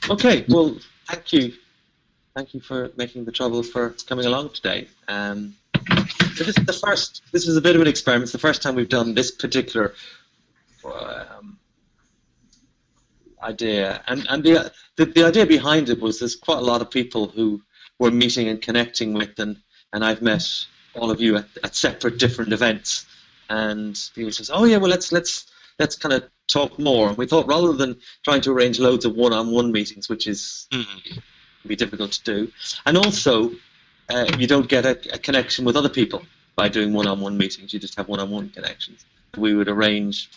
Okay, well, thank you. Thank you for making the trouble for coming along today. So this is the first. This is a bit of an experiment. It's the first time we've done this particular idea, and the idea behind it was there's quite a lot of people who we're meeting and connecting with, and I've met all of you at separate different events, and people says, oh yeah, well let's kind of talk more. And we thought rather than trying to arrange loads of one-on-one meetings, which is be difficult to do, and also you don't get a connection with other people by doing one-on-one meetings. You just have one-on-one connections. We would arrange.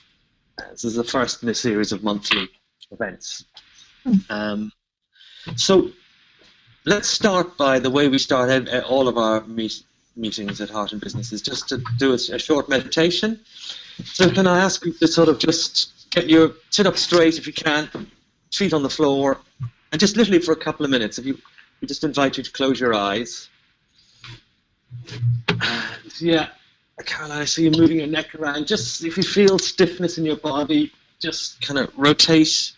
This is the first in a series of monthly events. So let's start by the way we start all of our meetings at Heart and Business, is just to do a short meditation. So can I ask you to sort of just sit up straight if you can, feet on the floor, and just literally for a couple of minutes, we just invite you to close your eyes. And yeah, Caroline, I see you moving your neck around. Just if you feel stiffness in your body, just kind of rotate.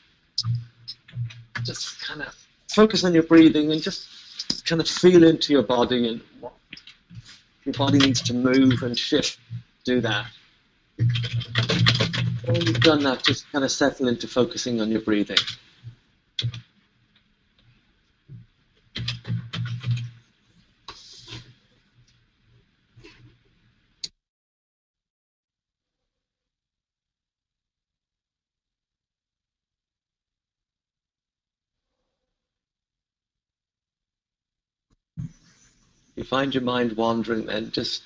Just kind of focus on your breathing and just kind of feel into your body, and what your body needs to move and shift. Do that. When you've done that, just kind of settle into focusing on your breathing. If you find your mind wandering, then just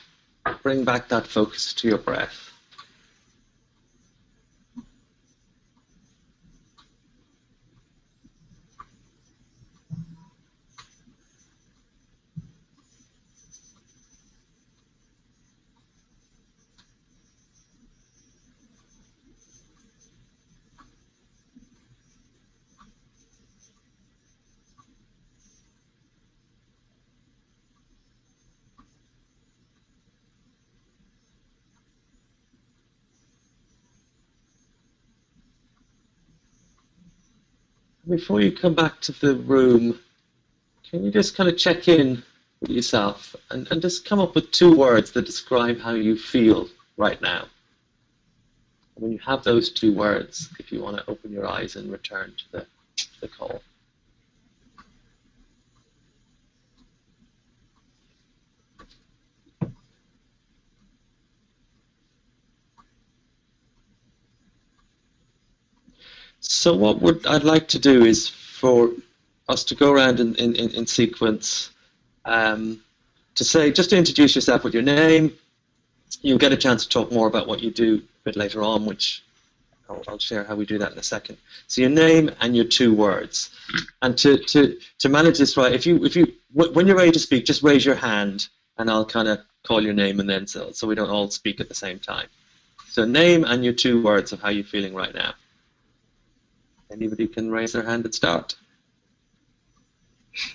bring back that focus to your breath. Before you come back to the room, can you just kind of check in with yourself and just come up with 2 words that describe how you feel right now? And when you have those 2 words, if you want to open your eyes and return to the call. So what I'd like to do is for us to go around in sequence to say, just to introduce yourself with your name. You'll get a chance to talk more about what you do a bit later on, which I'll share how we do that in a second. So your name and your 2 words. And to manage this right, when you're ready to speak, just raise your hand and I'll kind of call your name, and then so we don't all speak at the same time. So name and your 2 words of how you're feeling right now. Anybody can raise their hand and start.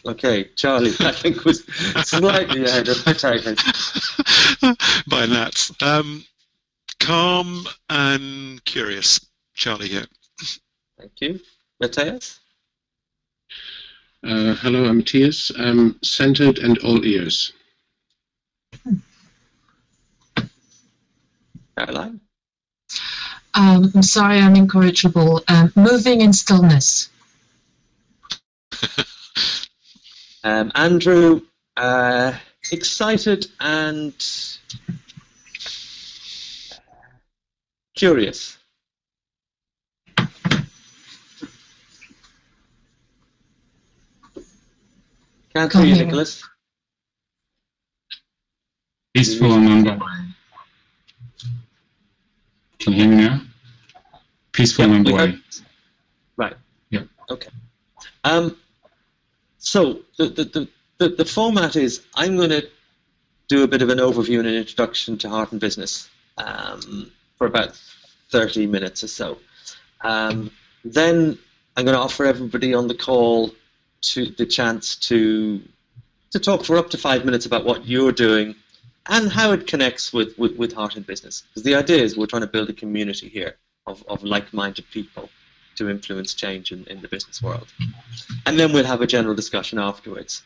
Okay, Charlie, I think was slightly ahead of my timing. By Nats. Calm and curious. Charlie here. Thank you. Matthias? Hello, I'm Matthias. I'm centered and all ears. Caroline? I'm sorry, I'm incorrigible. Moving in stillness. Andrew, excited and curious. Can't hear you, Nicholas. Peaceful and non-violent. Can you hear me now? Peaceful and non-violent. Right. Yeah. Okay. So the format is I'm going to do a bit of an overview and an introduction to Heart and Business for about 30 minutes or so. Then I'm going to offer everybody on the call the chance to to talk for up to 5 minutes about what you're doing and how it connects with Heart in Business. Because the idea is we're trying to build a community here of like-minded people to influence change in the business world. And then we'll have a general discussion afterwards.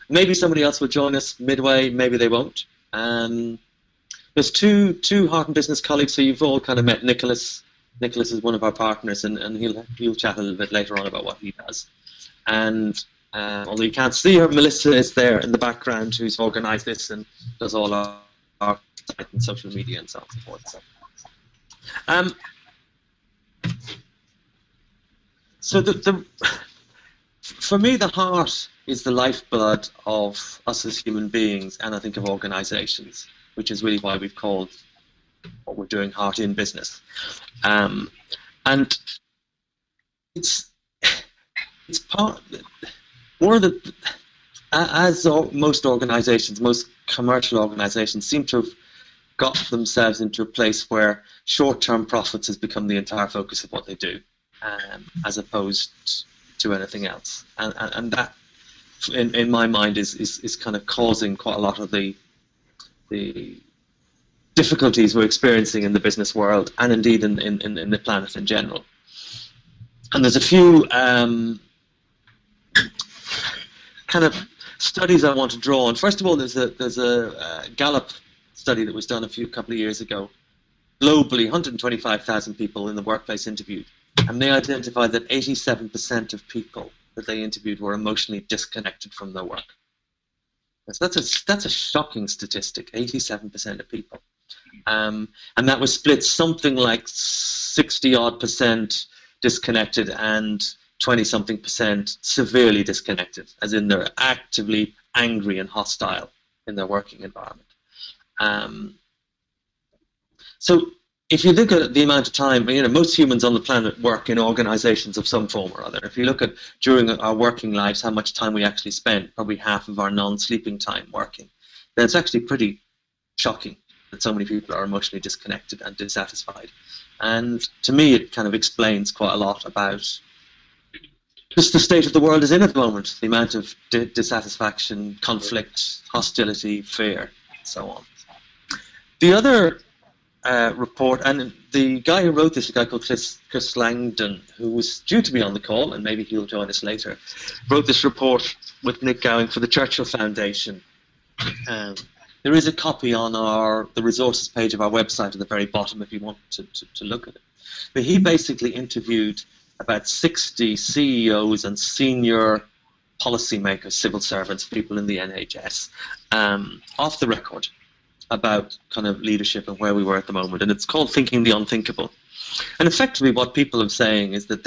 Maybe somebody else will join us midway, maybe they won't. There's two Heart in Business colleagues, so you've all kind of met Nicholas. Nicholas is one of our partners, and he'll chat a little bit later on about what he does. And although you can't see her, Melissa is there in the background, who's organised this and does all our site and social media and so on and so forth. So for me, the heart is the lifeblood of us as human beings, and I think of organisations, which is really why we've called what we're doing Heart in Business. And it's part, one of the, as most organisations, most commercial organisations seem to have got themselves into a place where short-term profits has become the entire focus of what they do, as opposed to anything else. And that, in my mind, is kind of causing quite a lot of the difficulties we're experiencing in the business world, and indeed in the planet in general. And there's a few kind of studies I want to draw on. First of all, there's a Gallup study that was done a couple of years ago. Globally, 125,000 people in the workplace interviewed, and they identified that 87% of people that they interviewed were emotionally disconnected from their work. That's a shocking statistic, 87% of people. And that was split something like 60-odd% disconnected and 20-something% severely disconnected, as in they're actively angry and hostile in their working environment. So if you look at the amount of time, most humans on the planet work in organizations of some form or other. If you look at during our working lives, how much time we actually spend, probably half of our non-sleeping time working, then it's actually pretty shocking that so many people are emotionally disconnected and dissatisfied. And to me, it kind of explains quite a lot about just the state of the world is in at the moment, the amount of dissatisfaction, conflict, hostility, fear, and so on. The other report, and the guy who wrote this, a guy called Chris Langdon, who was due to be on the call, and maybe he'll join us later, wrote this report with Nick Gowing for the Churchill Foundation. There is a copy on the resources page of our website at the very bottom if you want to look at it. But he basically interviewed about 60 CEOs and senior policymakers, civil servants, people in the NHS, off the record, about kind of leadership and where we were at the moment. And it's called Thinking the Unthinkable. And effectively what people are saying is that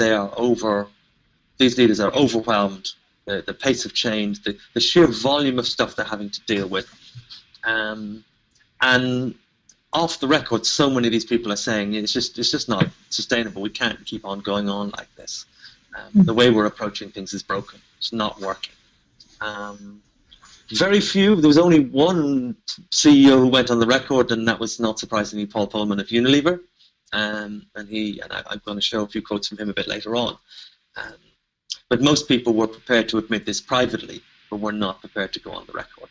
these leaders are overwhelmed, the pace of change, the sheer volume of stuff they're having to deal with. And off the record, so many of these people are saying it's just not sustainable. We can't keep on going on like this. The way we're approaching things is broken. It's not working. Very few. There was only one CEO who went on the record, and that was not surprisingly Paul Polman of Unilever. And I'm going to show a few quotes from him a bit later on. But most people were prepared to admit this privately, but were not prepared to go on the record.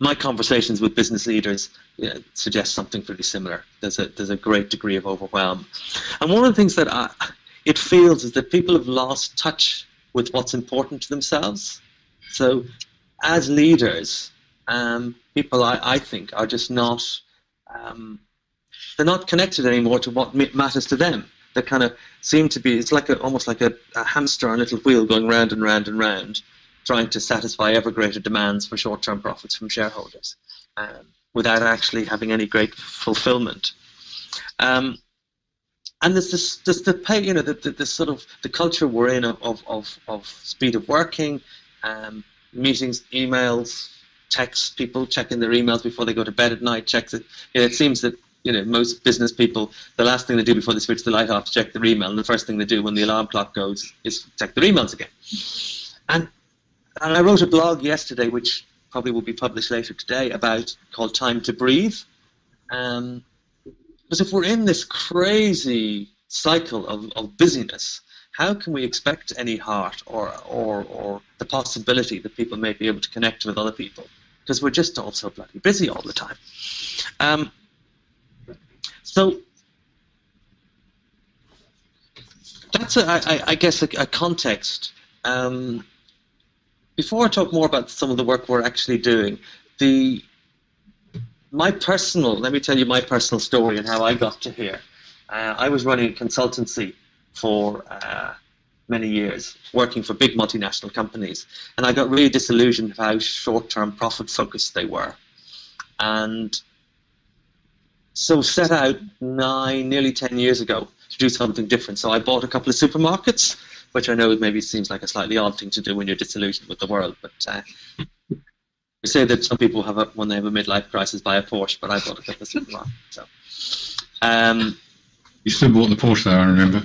My conversations with business leaders suggest something pretty similar. There's a great degree of overwhelm, and one of the things that it feels is that people have lost touch with what's important to themselves. So, as leaders, people I think are just not they're not connected anymore to what matters to them. They kind of seem to be. It's like almost like a hamster on a little wheel going round and round and round, trying to satisfy ever greater demands for short-term profits from shareholders, without actually having any great fulfillment. And there's the sort of the culture we're in of speed of working, meetings, emails, texts, people checking their emails before they go to bed at night. It seems that most business people, the last thing they do before they switch the light off to check their email, and the first thing they do when the alarm clock goes is check their emails again. And I wrote a blog yesterday, which probably will be published later today, called Time to Breathe. Because if we're in this crazy cycle of busyness, how can we expect any heart or the possibility that people may be able to connect with other people? Because we're just all so bloody busy all the time. So that's, I guess, a context. Before I talk more about some of the work we're actually doing, let me tell you my personal story and how I got to here. I was running a consultancy for many years, working for big multinational companies, and I got really disillusioned with how short-term profit-focused they were. And so set out nearly 10 years ago to do something different. So I bought a couple of supermarkets, which I know maybe seems like a slightly odd thing to do when you're disillusioned with the world, but they say that some people when they have a midlife crisis, buy a Porsche, but I bought a couple of supermarkets. So, you still bought the Porsche though, I remember.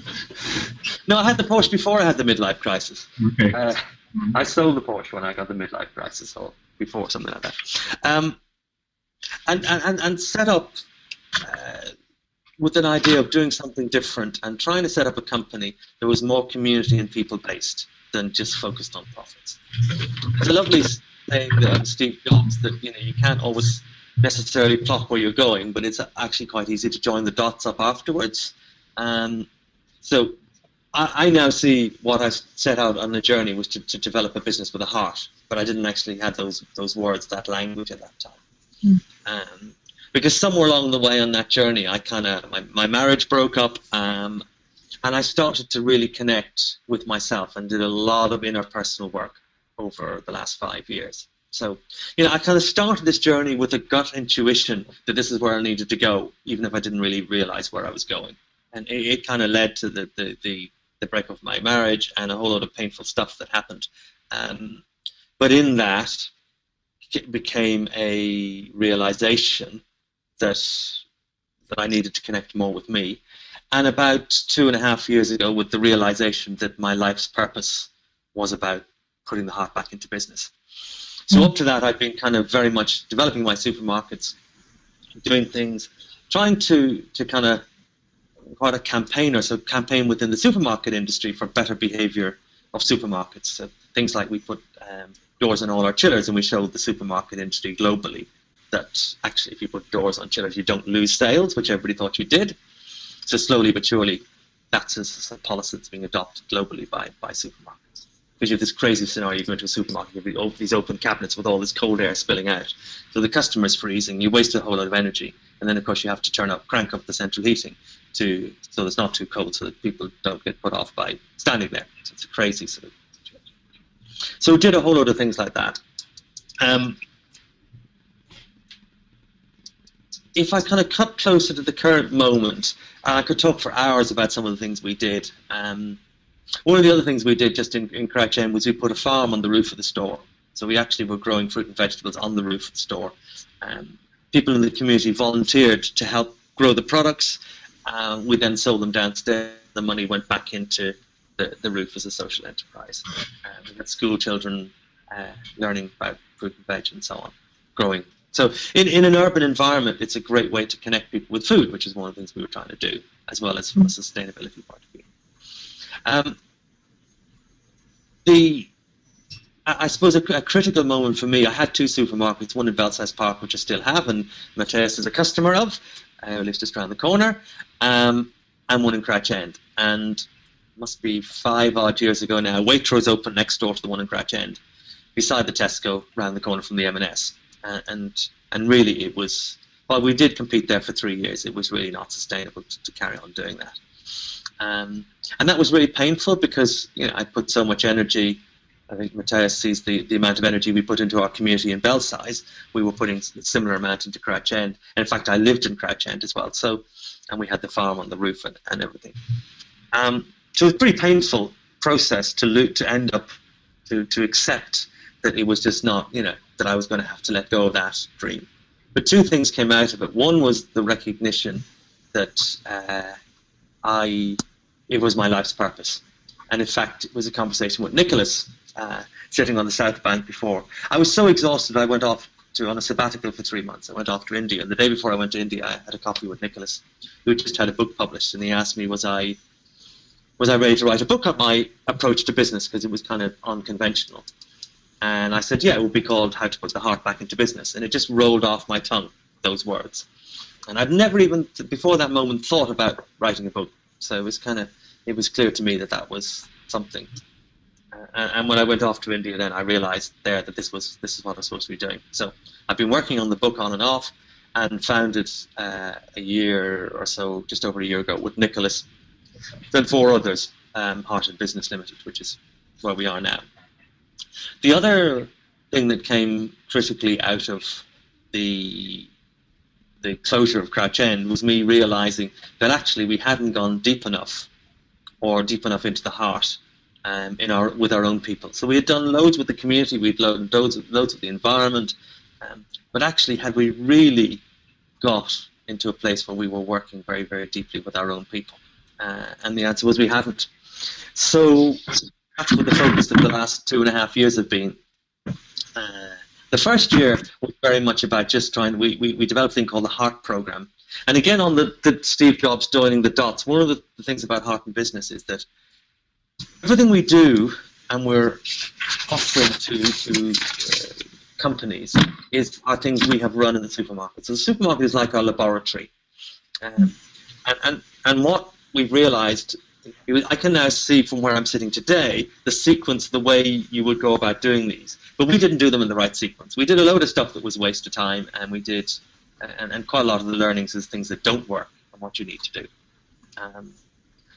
No, I had the Porsche before I had the midlife crisis. Okay. I sold the Porsche when I got the midlife crisis, or before, something like that. And set up with an idea of doing something different and trying to set up a company that was more community and people-based than just focused on profits. There's a lovely saying of Steve Jobs that you can't always necessarily plot where you're going, but it's actually quite easy to join the dots up afterwards. So I now see what I set out on the journey was to develop a business with a heart, but I didn't actually have those words, that language at that time. Because somewhere along the way on that journey, my marriage broke up, and I started to really connect with myself and did a lot of interpersonal work over the last 5 years. So, I kind of started this journey with a gut intuition that this is where I needed to go, even if I didn't really realize where I was going. And it kind of led to the breakup of my marriage and a whole lot of painful stuff that happened. But in that, it became a realization that I needed to connect more with me. And about 2.5 years ago, with the realization that my life's purpose was about putting the heart back into business. So up to that, I've been kind of very much developing my supermarkets, doing things, trying to kind of quite a campaigner, so campaign within the supermarket industry for better behavior of supermarkets. So things like we put doors on all our chillers, and we showed the supermarket industry globally that actually if you put doors on chillers, you don't lose sales, which everybody thought you did. So slowly but surely, that's a policy that's being adopted globally by supermarkets. Because you have this crazy scenario, you go into a supermarket, you have these open cabinets with all this cold air spilling out. So the customer's freezing, you waste a whole lot of energy, and then of course you have to crank up the central heating so it's not too cold, so that people don't get put off by standing there. So it's a crazy sort of situation. So we did a whole lot of things like that. If I kind of cut closer to the current moment, I could talk for hours about some of the things we did. One of the other things we did just in Crouch End was we put a farm on the roof of the store. So we actually were growing fruit and vegetables on the roof of the store. People in the community volunteered to help grow the products. We then sold them downstairs. The money went back into the roof as a social enterprise. We had school children learning about fruit and veg and so on, growing. So in an urban environment, it's a great way to connect people with food, which is one of the things we were trying to do, as well as from a sustainability point of view. I suppose a critical moment for me, I had 2 supermarkets, one in Belsize Park, which I still have, and Matthias is a customer of, who lives just around the corner, and one in Crouch End. And it must be 5 odd years ago now, Waitrose opened next door to the one in Crouch End, beside the Tesco, around the corner from the M&S. And really it was, while we did compete there for 3 years, it was really not sustainable to carry on doing that. And that was really painful because I put so much energy. I think Matthias sees the amount of energy we put into our community in Belsize. We were putting a similar amount into Crouch End. And in fact, I lived in Crouch End as well. And we had the farm on the roof and everything. So it was a pretty painful process to end up to accept that it was just not, that I was going to have to let go of that dream. But 2 things came out of it. One was the recognition that it was my life's purpose. And in fact, it was a conversation with Nicholas, sitting on the South Bank before. I was so exhausted, I went off on a sabbatical for 3 months. I went off to India, and the day before I went to India, I had a coffee with Nicholas, who just had a book published, and he asked me, was I ready to write a book on my approach to business, because it was kind of unconventional. And I said, yeah, it would be called How to Put the Heart Back into Business, and it just rolled off my tongue, those words. And I'd never even, before that moment, thought about writing a book. So it was clear to me that that was something. And when I went off to India, then I realized there that this is what I was supposed to be doing. So I've been working on the book on and off, and founded a year or so, just over a year ago, with Nicholas, then 4 others, Heart and Business Limited, which is where we are now. The other thing that came critically out of the closure of Crouch End was me realizing that actually we hadn't gone deep enough into the heart with our own people. So we had done loads with the community, we'd done loads with the environment, but actually had we really got into a place where we were working very, very deeply with our own people? And the answer was we hadn't. So that's what the focus of the last 2.5 years have been. The first year was very much about just we developed a thing called the Heart Program. And again, on the Steve Jobs joining the dots, one of the things about Heart and Business is that everything we do and we're offering to companies are things we have run in the supermarket. So the supermarket is like our laboratory. And what we've realized, I can now see from where I'm sitting today the sequence, the way you would go about doing these. But we didn't do them in the right sequence. We did a load of stuff that was a waste of time, and we did, and quite a lot of the learnings is things that don't work and what you need to do.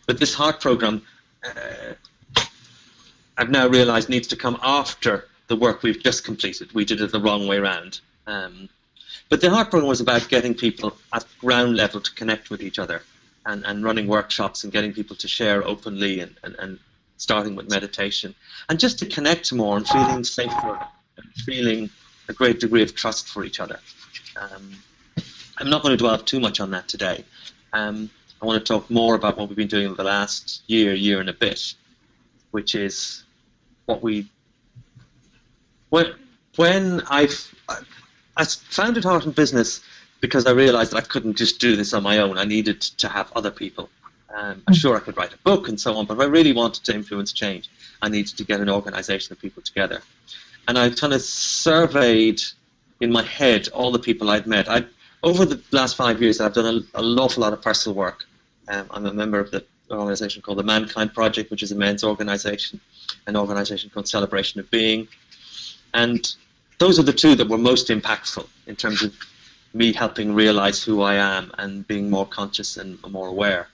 But this Heart Program, I've now realized needs to come after the work we've just completed. We did it the wrong way around. But the Heart Program was about getting people at ground level to connect with each other, and running workshops and getting people to share openly, and starting with meditation, and just to connect more and feeling safer and feeling a great degree of trust for each other. I'm not going to dwell too much on that today. I want to talk more about what we've been doing over the last year and a bit, which is what we... When I founded Heart and Business because I realized that I couldn't just do this on my own. I needed to have other people. I'm sure I could write a book and so on, but if I really wanted to influence change, I needed to get an organization of people together. And I kind of surveyed in my head all the people I'd met. Over the last 5 years, I've done an awful lot of personal work. I'm a member of the organization called the Mankind Project, which is a men's organization, an organization called Celebration of Being. And those are the two that were most impactful in terms of me helping realize who I am and being more conscious and more aware.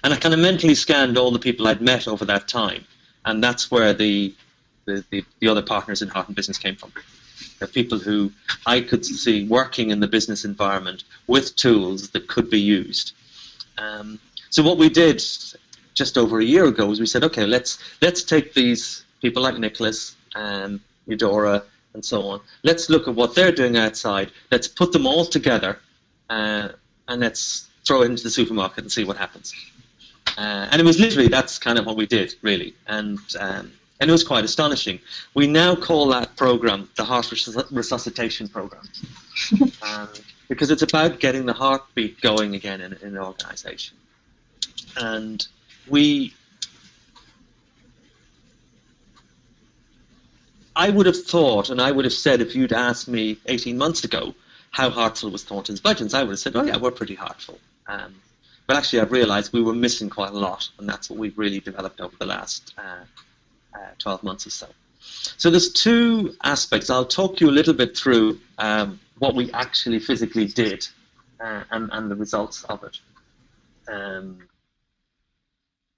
And I kind of mentally scanned all the people I'd met over that time, and that's where the other partners in Heart and Business came from. They're people who I could see working in the business environment with tools that could be used. So what we did just over a year ago was we said, okay, let's take these people like Nicholas and Eudora and so on. Let's look at what they're doing outside. Let's put them all together, and let's throw it into the supermarket and see what happens. And it was literally, that's kind of what we did, really. And it was quite astonishing. We now call that program the Heart Resuscitation Program, because it's about getting the heartbeat going again in an organization. And I would have thought, and I would have said, if you'd asked me 18 months ago how heartful was Thornton's Budgeons, I would have said, oh yeah, we're pretty heartful. But actually I've realized we were missing quite a lot, and that's what we've really developed over the last 12 months or so. So there's two aspects. I'll talk you a little bit through what we actually physically did and the results of it.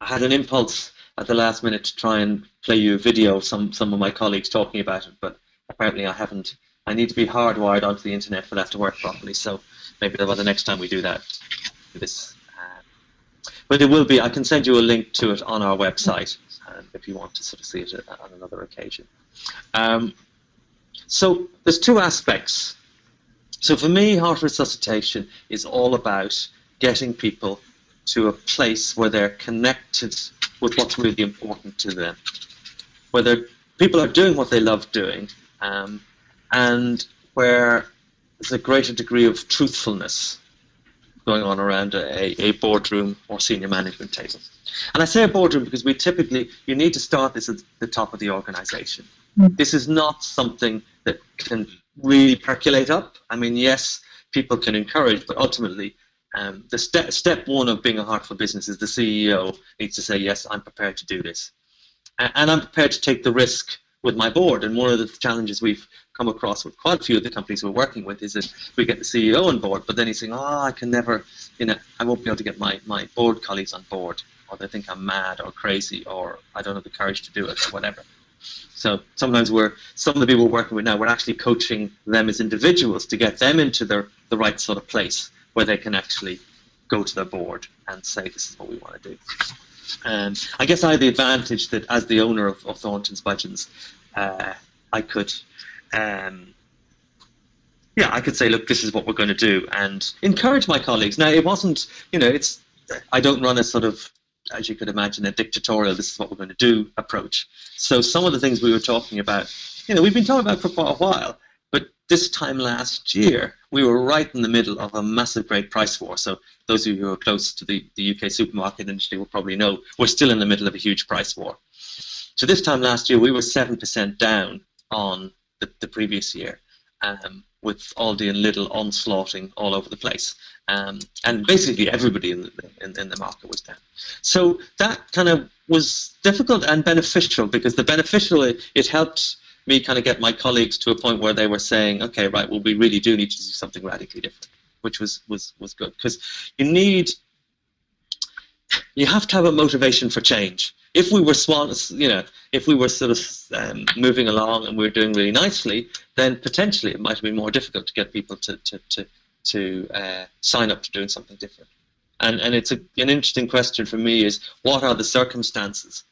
I had an impulse at the last minute to try and play you a video of some of my colleagues talking about it, but apparently I haven't. I need to be hardwired onto the internet for that to work properly, so maybe by the next time we do that. But it will be, I can send you a link to it on our website if you want to sort of see it on another occasion. So there's two aspects. So for me, heart resuscitation is all about getting people to a place where they're connected with what's really important to them, whether people are doing what they love doing, and where there's a greater degree of truthfulness going on around a boardroom or senior management table. And I say a boardroom because you need to start this at the top of the organization. This is not something that can really percolate up. I mean, yes, people can encourage, but ultimately, the step one of being a heartful business is the CEO needs to say, yes, I'm prepared to do this. And I'm prepared to take the risk with my board. And one of the challenges we've come across with quite a few of the companies we're working with is that we get the CEO on board, but then he's saying, I can never, I won't be able to get my board colleagues on board, or they think I'm mad or crazy, or I don't have the courage to do it, or whatever. So sometimes some of the people we're working with now, we're actually coaching them as individuals to get them into the right sort of place where they can actually go to their board and say, this is what we want to do. I guess I had the advantage that as the owner of Thornton's Budgeons, I could say, look, this is what we're going to do, and encourage my colleagues. Now, it wasn't, I don't run a sort of, as you could imagine, a dictatorial, this is what we're going to do approach. So some of the things we were talking about, we've been talking about for quite a while, but this time last year, we were right in the middle of a massive great price war. So those of you who are close to the UK supermarket industry will probably know we're still in the middle of a huge price war. So this time last year, we were 7% down on the previous year, with Aldi and Lidl onslaughting all over the place. And basically everybody in the market was down. So that kind of was difficult and beneficial, because the beneficial, it helped me kind of get my colleagues to a point where they were saying, okay, right, well, we really do need to do something radically different, which was good, because you have to have a motivation for change. If we were if we were sort of moving along and we were doing really nicely, then potentially it might have been more difficult to get people to sign up to doing something different. And it's an interesting question for me is, what are the circumstances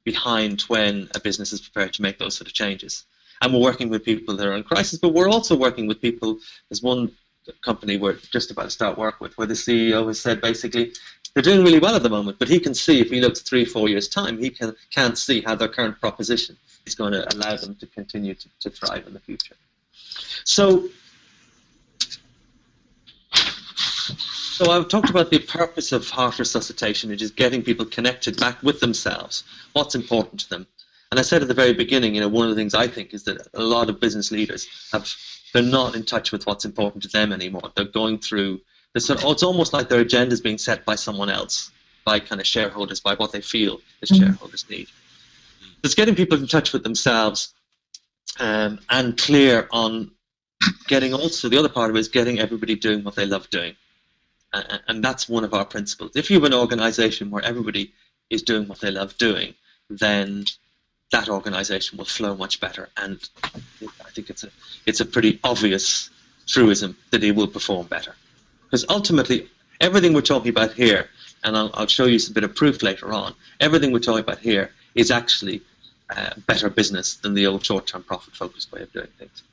behind when a business is prepared to make those sort of changes? And we're working with people that are in crisis, but we're also working with people. There's one company we're just about to start work with where the CEO has said basically they're doing really well at the moment, but he can see if he looks 3-4 years' time, he can't see how their current proposition is going to allow them to continue to thrive in the future. So I've talked about the purpose of heart resuscitation, which is getting people connected back with themselves, what's important to them. And I said at the very beginning, one of the things I think is that a lot of business leaders they're not in touch with what's important to them anymore. They're going through this. It's almost like their agenda is being set by someone else, by kind of shareholders, by what they feel the shareholders need. It's getting people in touch with themselves and clear on getting, also the other part of it is getting everybody doing what they love doing. And that's one of our principles. If you have an organization where everybody is doing what they love doing, then that organization will flow much better. And I think it's a pretty obvious truism that it will perform better. Because ultimately, everything we're talking about here, and I'll show you a bit of proof later on, everything we're talking about here is actually better business than the old short-term profit-focused way of doing things.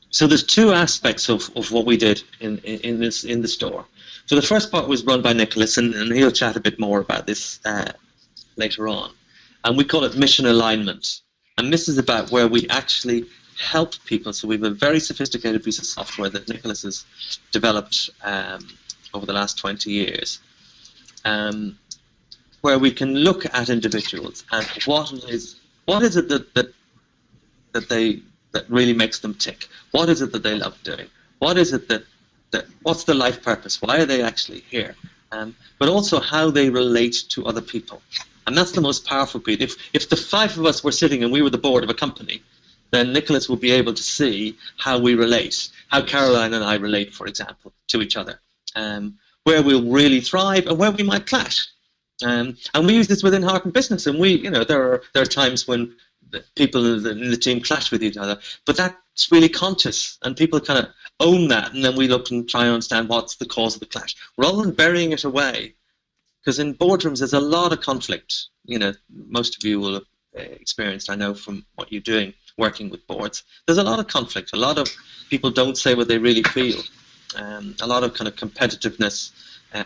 So there's two aspects of what we did in the store. So the first part was run by Nicholas, and he'll chat a bit more about this later on. And we call it mission alignment. And this is about where we actually help people. So we have a very sophisticated piece of software that Nicholas has developed over the last 20 years, where we can look at individuals and what is it that really makes them tick? What is it that they love doing? What is it what's the life purpose? Why are they actually here? But also how they relate to other people. And that's the most powerful bit. If the 5 of us were sitting and we were the board of a company, then Nicholas will be able to see how we relate, how Caroline and I relate, for example, to each other, where we'll really thrive and where we might clash. And we use this within Heart and Business, and there are times when the people in the team clash with each other, but that's really conscious, and people kind of own that, and then we look and try and understand what's the cause of the clash, rather than burying it away. Because in boardrooms, there's a lot of conflict. Most of you will have experienced, I know from what you're doing, working with boards. There's a lot of conflict. A lot of people don't say what they really feel. A lot of kind of competitiveness.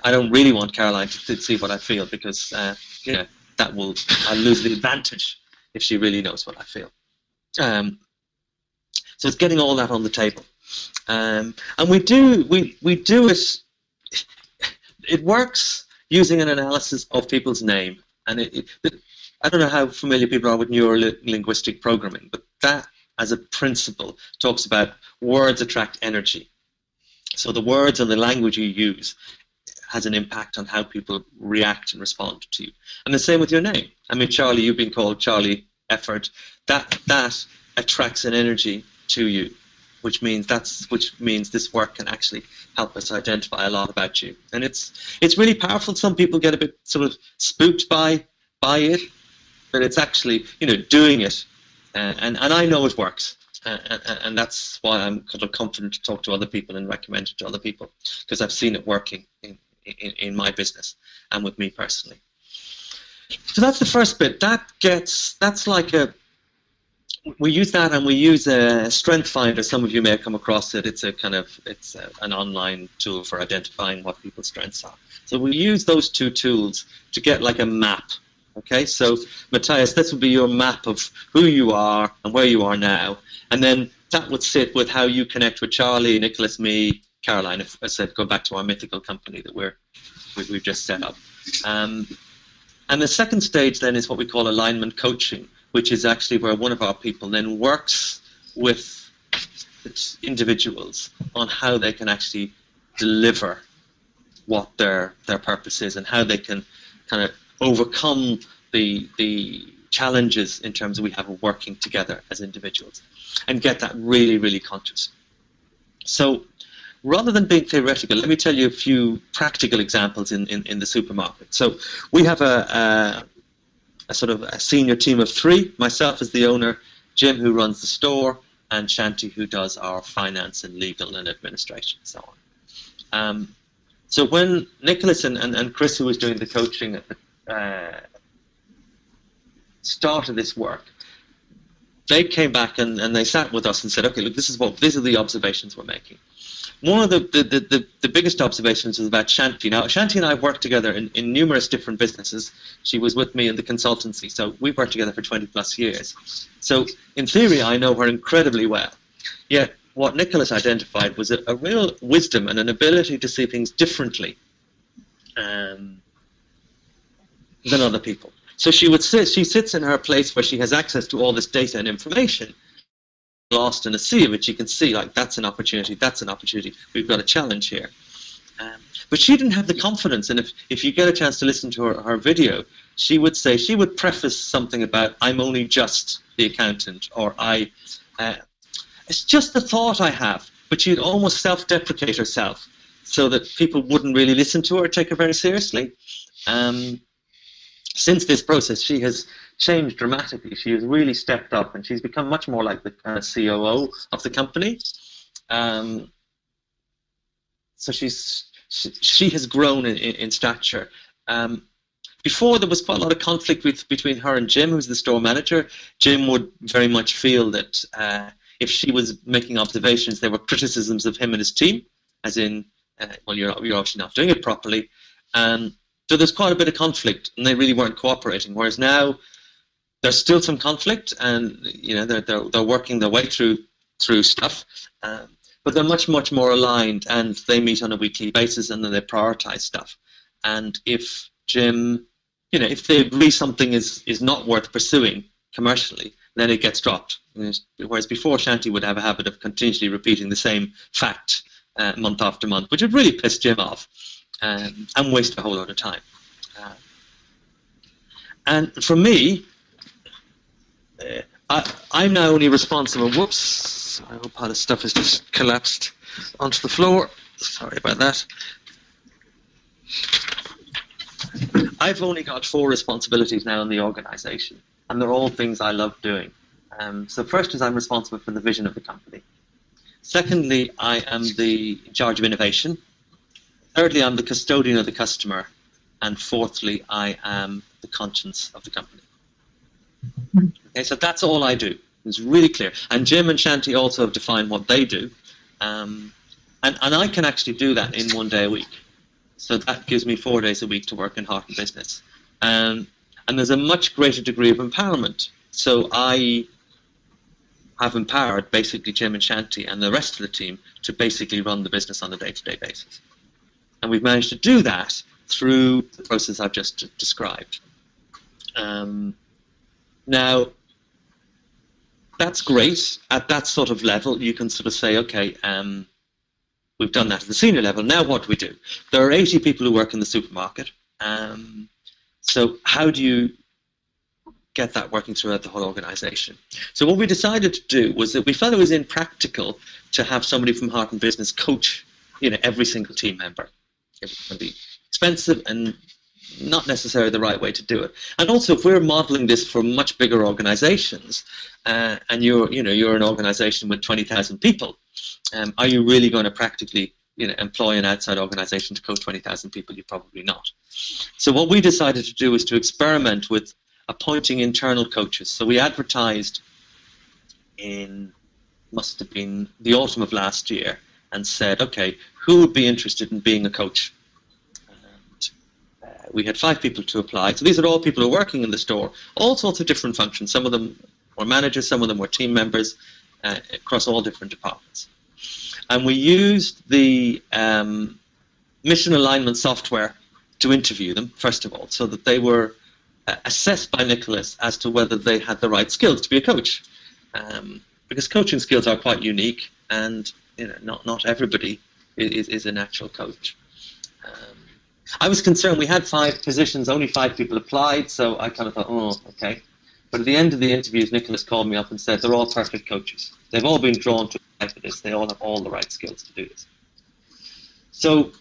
I don't really want Caroline to see what I feel, because I'll lose the advantage if she really knows what I feel. So it's getting all that on the table. And we do it. It works using an analysis of people's name. And I don't know how familiar people are with neuro-linguistic programming, but that, as a principle, talks about words attract energy. So the words and the language you use has an impact on how people react and respond to you. And the same with your name. I mean, Charlie, you've been called Charlie Effort. That attracts an energy to you, which means this work can actually help us identify a lot about you. And it's really powerful. Some people get a bit sort of spooked by it, but it's actually, doing it. And I know it works. And that's why I'm kind of confident to talk to other people and recommend it to other people, because I've seen it working in my business and with me personally. So that's the first bit. That's like we use that, and we use a Strength Finder. Some of you may have come across it. It's an online tool for identifying what people's strengths are. So we use those two tools to get like a map. Okay, so Matthias, this would be your map of who you are and where you are now, and then that would sit with how you connect with Charlie, Nicholas, me, Caroline. If I said go back to our mythical company that we've just set up, and the second stage then is what we call alignment coaching, which is actually where one of our people then works with individuals on how they can actually deliver what their purpose is and how they can kind of overcome the challenges in terms of we have working together as individuals and get that really, really conscious. So rather than being theoretical, let me tell you a few practical examples in the supermarket. So we have a sort of a senior team of 3, myself as the owner, Jim who runs the store, and Shanti who does our finance and legal and administration and so on. So when Nicholas and Chris, who was doing the coaching at the start of this work, they came back and they sat with us and said, okay, look, these are the observations we're making. One of the biggest observations was about Shanti. Now, Shanti and I have worked together in numerous different businesses. She was with me in the consultancy, so we've worked together for 20 plus years. So in theory, I know her incredibly well. Yet what Nicholas identified was a real wisdom and an ability to see things differently than other people. So she sits in her place where she has access to all this data and information, lost in a sea of it. You can see, like, that's an opportunity, we've got a challenge here. But she didn't have the confidence, and if you get a chance to listen to her video, she would preface something about, I'm only just the accountant, or it's just the thought I have, but she'd almost self-deprecate herself so that people wouldn't really listen to her or take her very seriously. Since this process, she has changed dramatically. She has really stepped up, and she's become much more like the COO of the company. So she has grown in stature. Before, there was quite a lot of conflict between her and Jim, who's the store manager. Jim would very much feel that if she was making observations, there were criticisms of him and his team, as in, well, you're obviously not doing it properly. So there's quite a bit of conflict, and they really weren't cooperating. Whereas now, there's still some conflict, and they're working their way through stuff, but they're much more aligned, and they meet on a weekly basis, and then they prioritize stuff. And if Jim, if they agree something is not worth pursuing commercially, then it gets dropped. Whereas before, Shanti would have a habit of continuously repeating the same fact month after month, which would really piss Jim off. And waste a whole lot of time. And for me, I'm now only responsible. Whoops! I hope all this stuff has just collapsed onto the floor. Sorry about that. I've only got 4 responsibilities now in the organization, and they're all things I love doing. So first is I'm responsible for the vision of the company. Secondly, I am in charge of innovation. Thirdly, I'm the custodian of the customer. And fourthly, I am the conscience of the company. Okay, so that's all I do. It's really clear. And Jim and Shanti also have defined what they do. And I can actually do that in 1 day a week. So that gives me 4 days a week to work in heart and business. And there's a much greater degree of empowerment. So I have empowered basically Jim and Shanti and the rest of the team to basically run the business on a day-to-day basis. And we've managed to do that through the process I've just described. Now, that's great. At that sort of level, you can sort of say, okay, we've done that at the senior level. Now what do we do? There are 80 people who work in the supermarket. So how do you get that working throughout the whole organization? So what we decided to do was that we felt it was impractical to have somebody from Heart and Business coach, every single team member. It would be expensive and not necessarily the right way to do it. And also, if we're modeling this for much bigger organizations, and you're an organization with 20,000 people, are you really going to practically employ an outside organization to coach 20,000 people? You're probably not. So what we decided to do was to experiment with appointing internal coaches. So we advertised must have been the autumn of last year, and said, okay, who would be interested in being a coach? We had 5 people to apply. So these are all people who are working in the store, all sorts of different functions. Some of them were managers, some of them were team members, across all different departments. And we used the mission alignment software to interview them, first of all, so that they were assessed by Nicholas as to whether they had the right skills to be a coach. Because coaching skills are quite unique, and not everybody is a natural coach. I was concerned. We had 5 positions, only 5 people applied, so I kind of thought, oh, okay. But at the end of the interviews, Nicholas called me up and said they're all perfect coaches. They've all been drawn to apply for this. They all have all the right skills to do this. So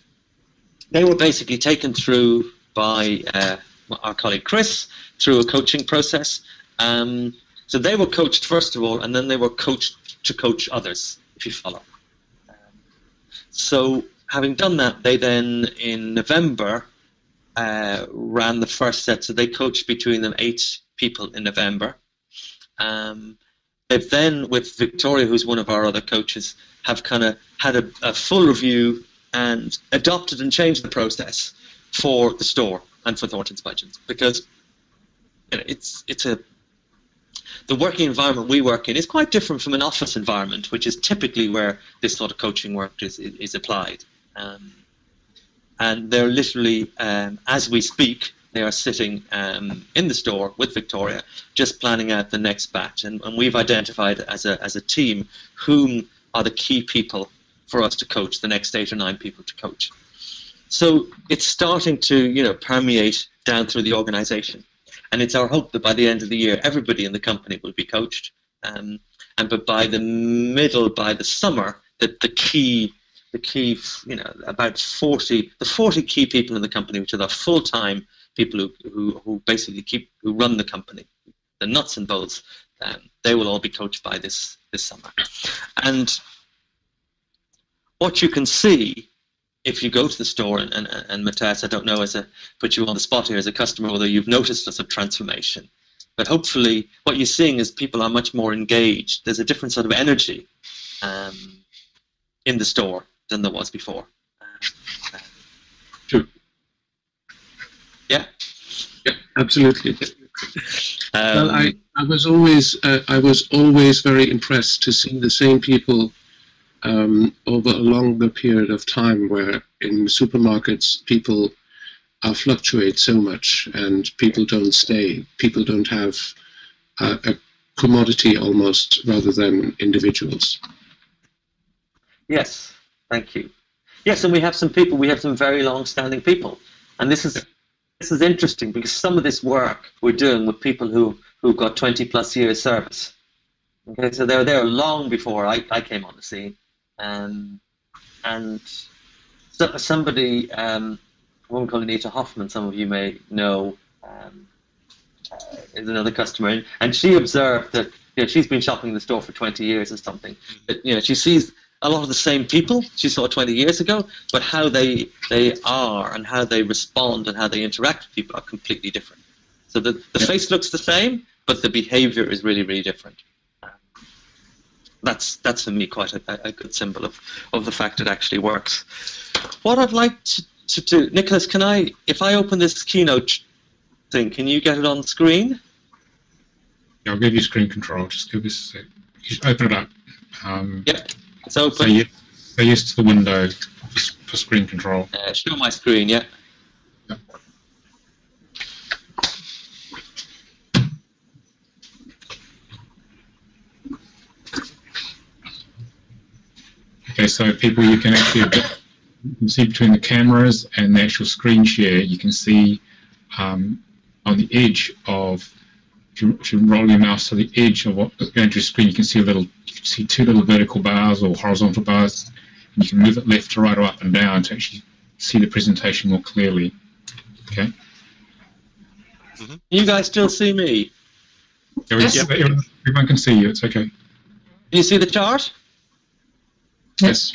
they were basically taken through by our colleague Chris through a coaching process. So they were coached first of all, and then they were coached to coach others, if you follow. So having done that, they then, in November, ran the first set. So they coached between them 8 people in November. They've then, with Victoria, who's one of our other coaches, have kind of had a full review and adopted and changed the process for the store and for Thornton's budgets, because the working environment we work in is quite different from an office environment, which is typically where this sort of coaching work is applied. And they're literally, as we speak, they are sitting in the store with Victoria, just planning out the next batch. And we've identified as a team whom are the key people for us to coach, the next 8 or 9 people to coach. So it's starting to permeate down through the organization. And it's our hope that by the end of the year, everybody in the company will be coached. But by the summer, that the key, about 40 key people in the company, which are the full-time people who basically who run the company, the nuts and bolts, they will all be coached by this summer. And what you can see, if you go to the store, and Matthias, I don't know, put you on the spot here as a customer, whether you've noticed a transformation, but hopefully what you're seeing is people are much more engaged. There's a different sort of energy in the store than there was before. True. Yeah. Yeah, absolutely. Well, I was always very impressed to see the same people over a longer period of time, where in supermarkets people fluctuate so much and people don't stay. People don't have a commodity almost, rather than individuals. Yes, thank you. Yes, and we have some very long-standing people, and this is interesting, because some of this work we're doing with people who've got 20+ years service. Okay, so they're there long before I came on the scene. And so somebody, a woman called Anita Hoffman, some of you may know, is another customer, and she observed that she's been shopping in the store for 20 years or something. But she sees a lot of the same people she saw 20 years ago, but how they are and how they respond and how they interact with people are completely different. So the face looks the same, but the behavior is really, really different. That's for me quite a good symbol of the fact it actually works. What I'd like to do, Nicholas, if I open this keynote thing, can you get it on screen? Yeah, I'll give you screen control. Just give us a sec. You should open it up. Yep, it's open. So you go use the window for screen control. Show my screen, yeah. Yep. Okay, so people, you can actually see between the cameras and the actual screen share, you can see on the edge of, if you roll your mouse to the edge of what going to your screen, you can see two little vertical bars or horizontal bars, and you can move it left to right or up and down to actually see the presentation more clearly. Okay. Mm-hmm. You guys still see me? Yes. Everyone can see you. It's okay. Do you see the chart? Yes.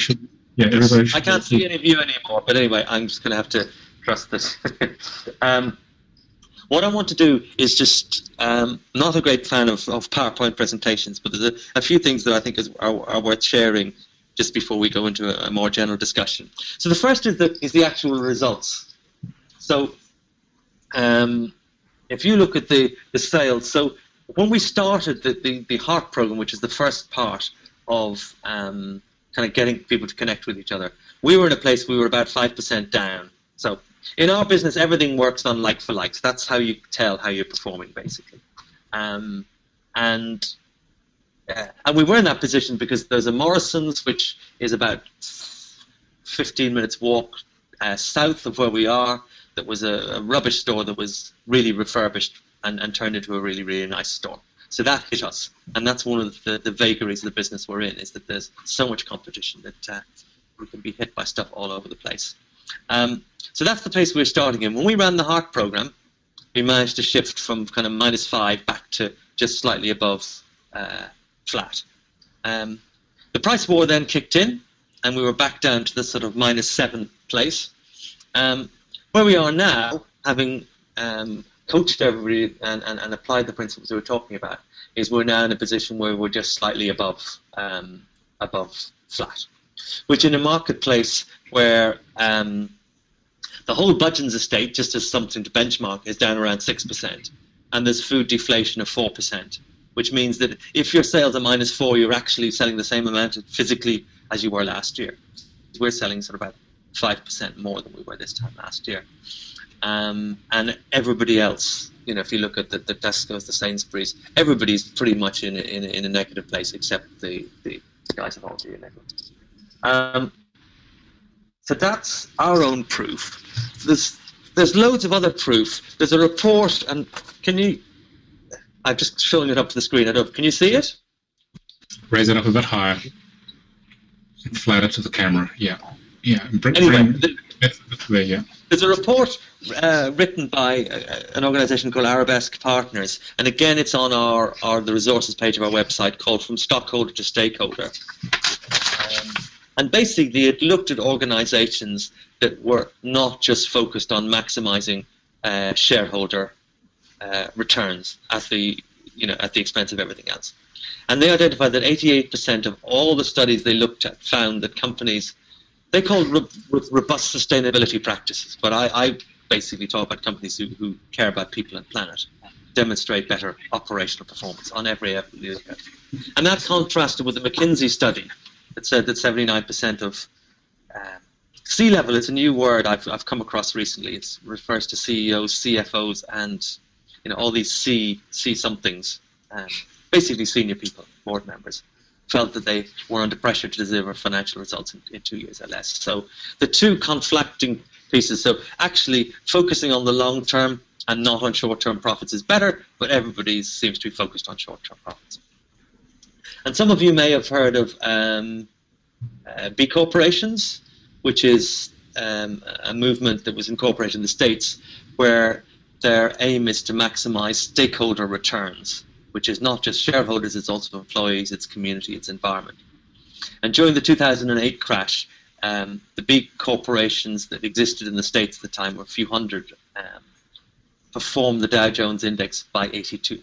Yeah, everybody should. I can't see any of you anymore, but anyway, I'm just going to have to trust this. What I want to do is just, not a great fan of PowerPoint presentations, but there's a few things that I think are worth sharing just before we go into a more general discussion. So the first is the actual results. So if you look at the sales, so when we started the HEART program, which is the first part of kind of getting people to connect with each other, we were in a place we were about 5% down. So in our business, everything works on like for likes. That's how you tell how you're performing, basically. And we were in that position because there's a Morrison's, which is about 15 minutes walk south of where we are. That was a rubbish store that was really refurbished and turned into a really, really nice store. So that hit us, and that's one of the vagaries of the business we're in, is that there's so much competition that we can be hit by stuff all over the place. So that's the place we're starting in. When we ran the HEART program, we managed to shift from kind of -5 back to just slightly above flat. The price war then kicked in, and we were back down to the sort of -7 place. Where we are now, having coached everybody and applied the principles we were talking about, is we're now in a position where we're just slightly above flat, which in a marketplace where the whole Budgeons estate, just as something to benchmark, is down around 6%, and there's food deflation of 4%, which means that if your sales are -4, you're actually selling the same amount physically as you were last year. We're selling sort of about 5% more than we were this time last year. And everybody else, you know, if you look at the Tesco's, the Sainsbury's, everybody's pretty much in a negative place except the guys at Aldi are negative. So that's our own proof. There's loads of other proof. There's a report, and I'm just showing it up to the screen. Can you see it? Raise it up a bit higher. Flatter to the camera. Yeah. Yeah. Anyway, yeah. There's a report written by an organisation called Arabesque Partners, and again, it's on the resources page of our website, called From Stockholder to Stakeholder. And basically, it looked at organisations that were not just focused on maximising shareholder returns at the expense of everything else. And they identified that 88% of all the studies they looked at found that companies, they called robust sustainability practices, but I basically talk about companies who care about people and planet, demonstrate better operational performance on every level you look at. And that contrasted with the McKinsey study that said that 79% of C-level is a new word I've come across recently. It refers to CEOs, CFOs, and all these C somethings, basically senior people, board members, felt that they were under pressure to deliver financial results in 2 years or less. So the two conflicting pieces. So actually focusing on the long term and not on short-term profits is better, but everybody seems to be focused on short-term profits. And some of you may have heard of B corporations, which is a movement that was incorporated in the States, where their aim is to maximize stakeholder returns, which is not just shareholders, it's also employees, it's community, it's environment. And during the 2008 crash, the big corporations that existed in the States at the time were a few hundred, outperformed the Dow Jones Index by 82%.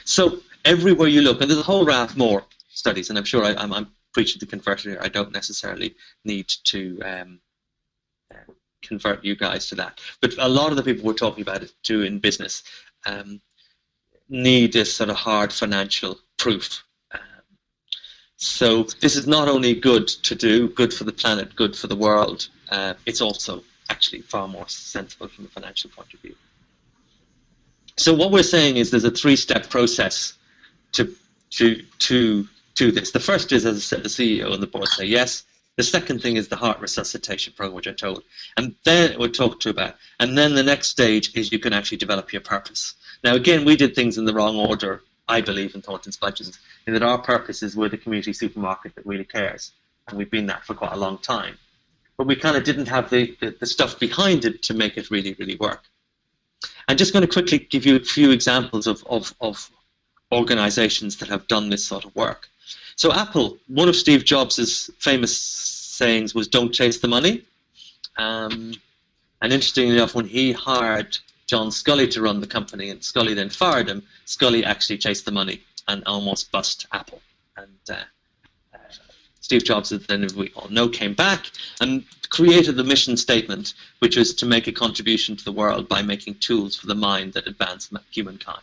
So everywhere you look, and there's a whole raft more studies, and I'm sure I'm preaching to converter here. I don't necessarily need to convert you guys to that. But a lot of the people we're talking about it too in business, need this sort of hard financial proof. So this is not only good to do, good for the planet, good for the world, it's also actually far more sensible from a financial point of view. So what we're saying is there's a three-step process to do this. The first is, as I said, the CEO and the board say yes. The second thing is the heart resuscitation program, which I told, and then we'll talk to you about. And then the next stage is you can actually develop your purpose. Now, again, we did things in the wrong order, I believe, in Thornton's budgets, in that our purpose is we're the community supermarket that really cares, and we've been that for quite a long time. But we kind of didn't have the stuff behind it to make it really, really work. I'm just going to quickly give you a few examples of organizations that have done this sort of work. So Apple, one of Steve Jobs' famous sayings was, "Don't chase the money." And interestingly enough, when he hired John Scully to run the company, and Scully then fired him, Scully actually chased the money and almost bust Apple. And Steve Jobs, then we all know, came back and created the mission statement, which was to make a contribution to the world by making tools for the mind that advance humankind.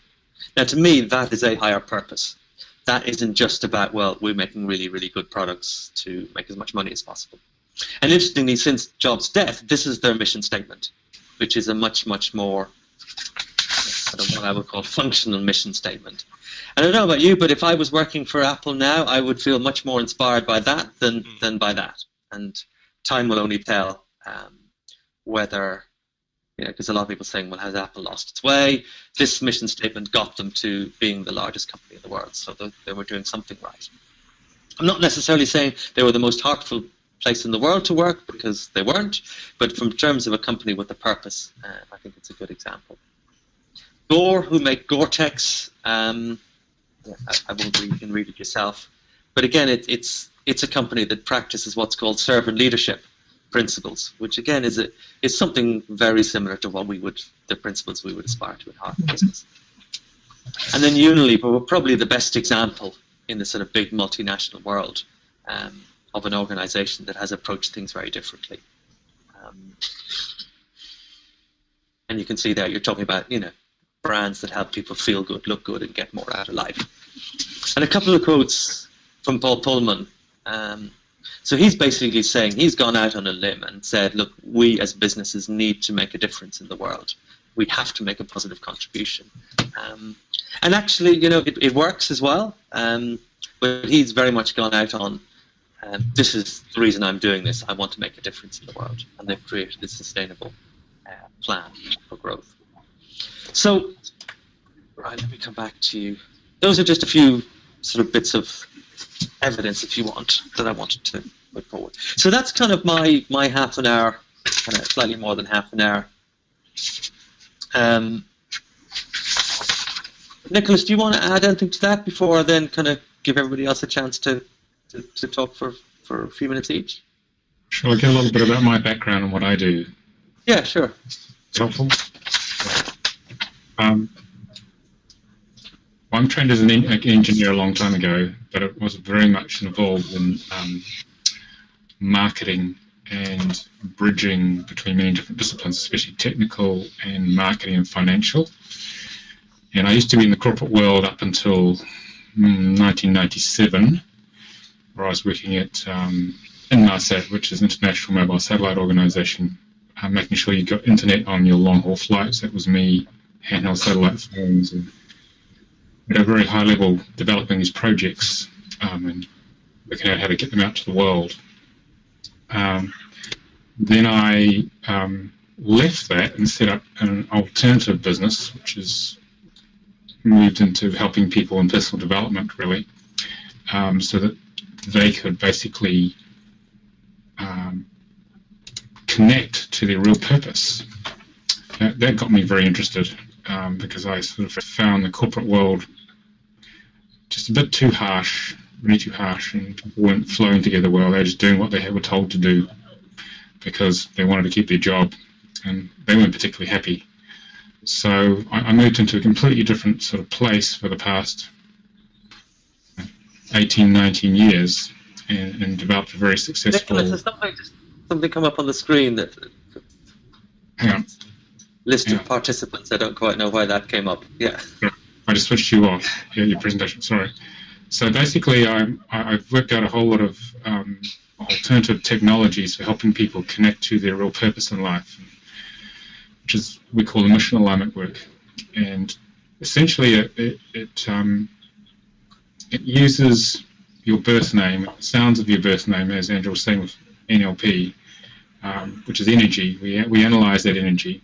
Now, to me, that is a higher purpose. That isn't just about, well, we're making really, really good products to make as much money as possible. And interestingly, since Jobs' death, this is their mission statement, which is a much, much more, what I would call functional mission statement. And I don't know about you, but if I was working for Apple now, I would feel much more inspired by that than by that. And time will only tell whether, because a lot of people are saying, well, has Apple lost its way? This mission statement got them to being the largest company in the world, so they were doing something right. I'm not necessarily saying they were the most heartful place in the world to work, because they weren't, but from terms of a company with a purpose, I think it's a good example. Gore, who make Gore-Tex, I won't read, you can read it yourself, but again, it's a company that practices what's called servant leadership principles, which again is something very similar to what the principles we would aspire to in heart business. And then Unilever were probably the best example in the sort of big multinational world of an organization that has approached things very differently. And you can see there, you're talking about, brands that help people feel good, look good, and get more out of life. And a couple of quotes from Paul Pullman. So he's basically saying, he's gone out on a limb and said, look, we as businesses need to make a difference in the world. We have to make a positive contribution. And actually, it works as well. But he's very much gone out on, this is the reason I'm doing this. I want to make a difference in the world. And they've created a sustainable plan for growth. So, right, let me come back to you. Those are just a few sort of bits of evidence, if you want, that I wanted to put forward. So that's kind of my half an hour, kind of slightly more than half an hour. Nicholas, do you want to add anything to that before I then kind of give everybody else a chance to talk for a few minutes each? Shall I get a little bit about my background and what I do? Yeah, sure. Helpful? I'm trained as an engineer a long time ago, but I was very much involved in marketing and bridging between many different disciplines, especially technical and marketing and financial. And I used to be in the corporate world up until 1997, where I was working at Inmarsat, which is an international mobile satellite organization, making sure you got internet on your long-haul flights. That was me, handheld satellite phones, and at a very high level developing these projects and looking at how to get them out to the world. Then I left that and set up an alternative business, which is moved into helping people in personal development, really, so that they could basically connect to their real purpose. That got me very interested because I sort of found the corporate world just a bit too harsh, really too harsh, and people weren't flowing together well. They were just doing what they were told to do because they wanted to keep their job, and they weren't particularly happy. So I moved into a completely different sort of place for the past 18, 19 years and developed a very successful... Nicholas, there's something come up on the screen that... Hang on. List of participants. I don't quite know why that came up. Yeah. I just switched you off. Your presentation. Sorry. So basically, I've worked out a whole lot of alternative technologies for helping people connect to their real purpose in life, which is we call the mission alignment work. And essentially, it uses your birth name, sounds of your birth name, as Andrew was saying with NLP, which is energy. We analyze that energy,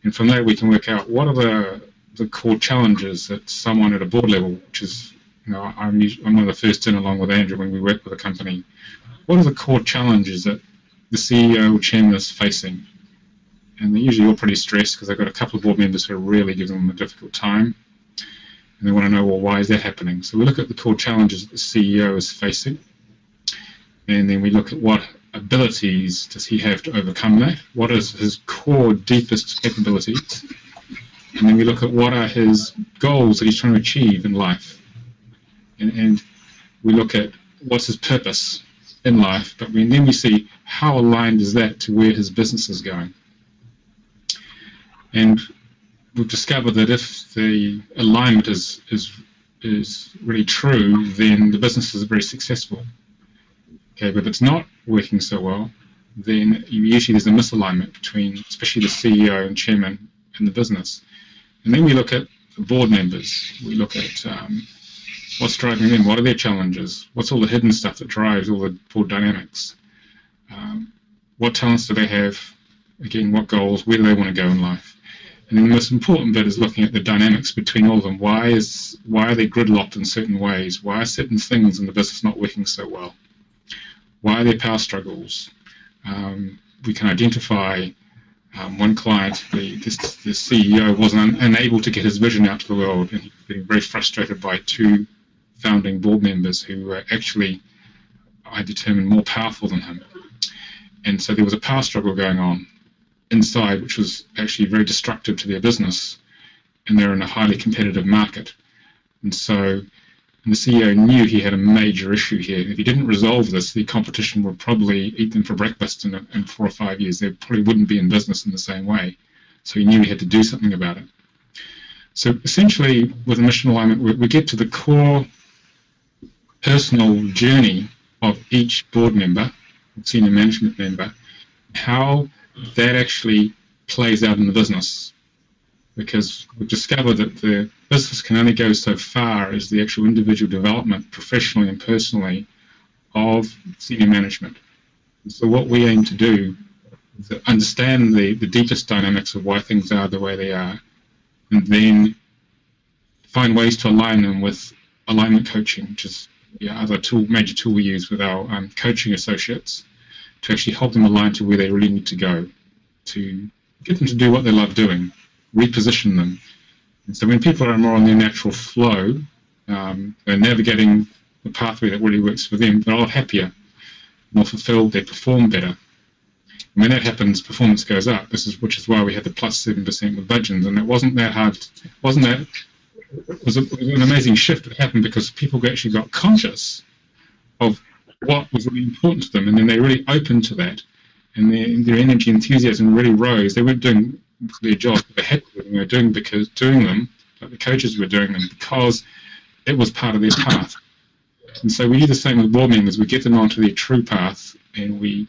and from that we can work out what are the core challenges that someone at a board level, which is, I'm one of the first in along with Andrew when we work with a company. What are the core challenges that the CEO or chairman is facing? And they're usually all pretty stressed because they've got a couple of board members who are really giving them a difficult time. And they want to know, well, why is that happening? So we look at the core challenges that the CEO is facing. And then we look at what abilities does he have to overcome that? What is his core, deepest capabilities? And then we look at what are his goals that he's trying to achieve in life. And we look at what's his purpose in life, but then we see how aligned is that to where his business is going. And we've discovered that if the alignment is really true, then the business is very successful. Okay, but if it's not working so well, then usually there's a misalignment between, especially the CEO and chairman and the business. And then we look at the board members. We look at what's driving them, what are their challenges, what's all the hidden stuff that drives all the board dynamics, what talents do they have, again, what goals, where do they want to go in life. And then the most important bit is looking at the dynamics between all of them. Why are they gridlocked in certain ways? Why are certain things in the business not working so well? Why are there power struggles? We can identify one client, the CEO wasn't unable to get his vision out to the world, and he was getting very frustrated by two founding board members who were actually, I determined, more powerful than him. And so there was a power struggle going on inside, which was actually very destructive to their business, and they're in a highly competitive market. And so the CEO knew he had a major issue here. If he didn't resolve this, the competition would probably eat them for breakfast in 4 or 5 years. They probably wouldn't be in business in the same way. So he knew he had to do something about it. So essentially, with a mission alignment, we get to the core personal journey of each board member, senior management member, how that actually plays out in the business. Because we've discovered that the business can only go so far as the actual individual development, professionally and personally, of senior management. And so what we aim to do is to understand the deepest dynamics of why things are the way they are, and then find ways to align them with alignment coaching, which is the other major tool we use with our coaching associates, to actually help them align to where they really need to go, to get them to do what they love doing, reposition them. And so when people are more on their natural flow, they're navigating the pathway that really works for them, they're a lot happier, more fulfilled, they perform better. And when that happens, performance goes up. Which is why we had the plus 7% with budgeons, and it wasn't that hard. It was an amazing shift that happened because people actually got conscious of what was really important to them, and then they really opened to that, and their energy, enthusiasm really rose. They weren't doing their jobs, but they had to. They were doing them, like the coaches were doing them, because it was part of their path. And so we do the same with board members. We get them onto their true path, and we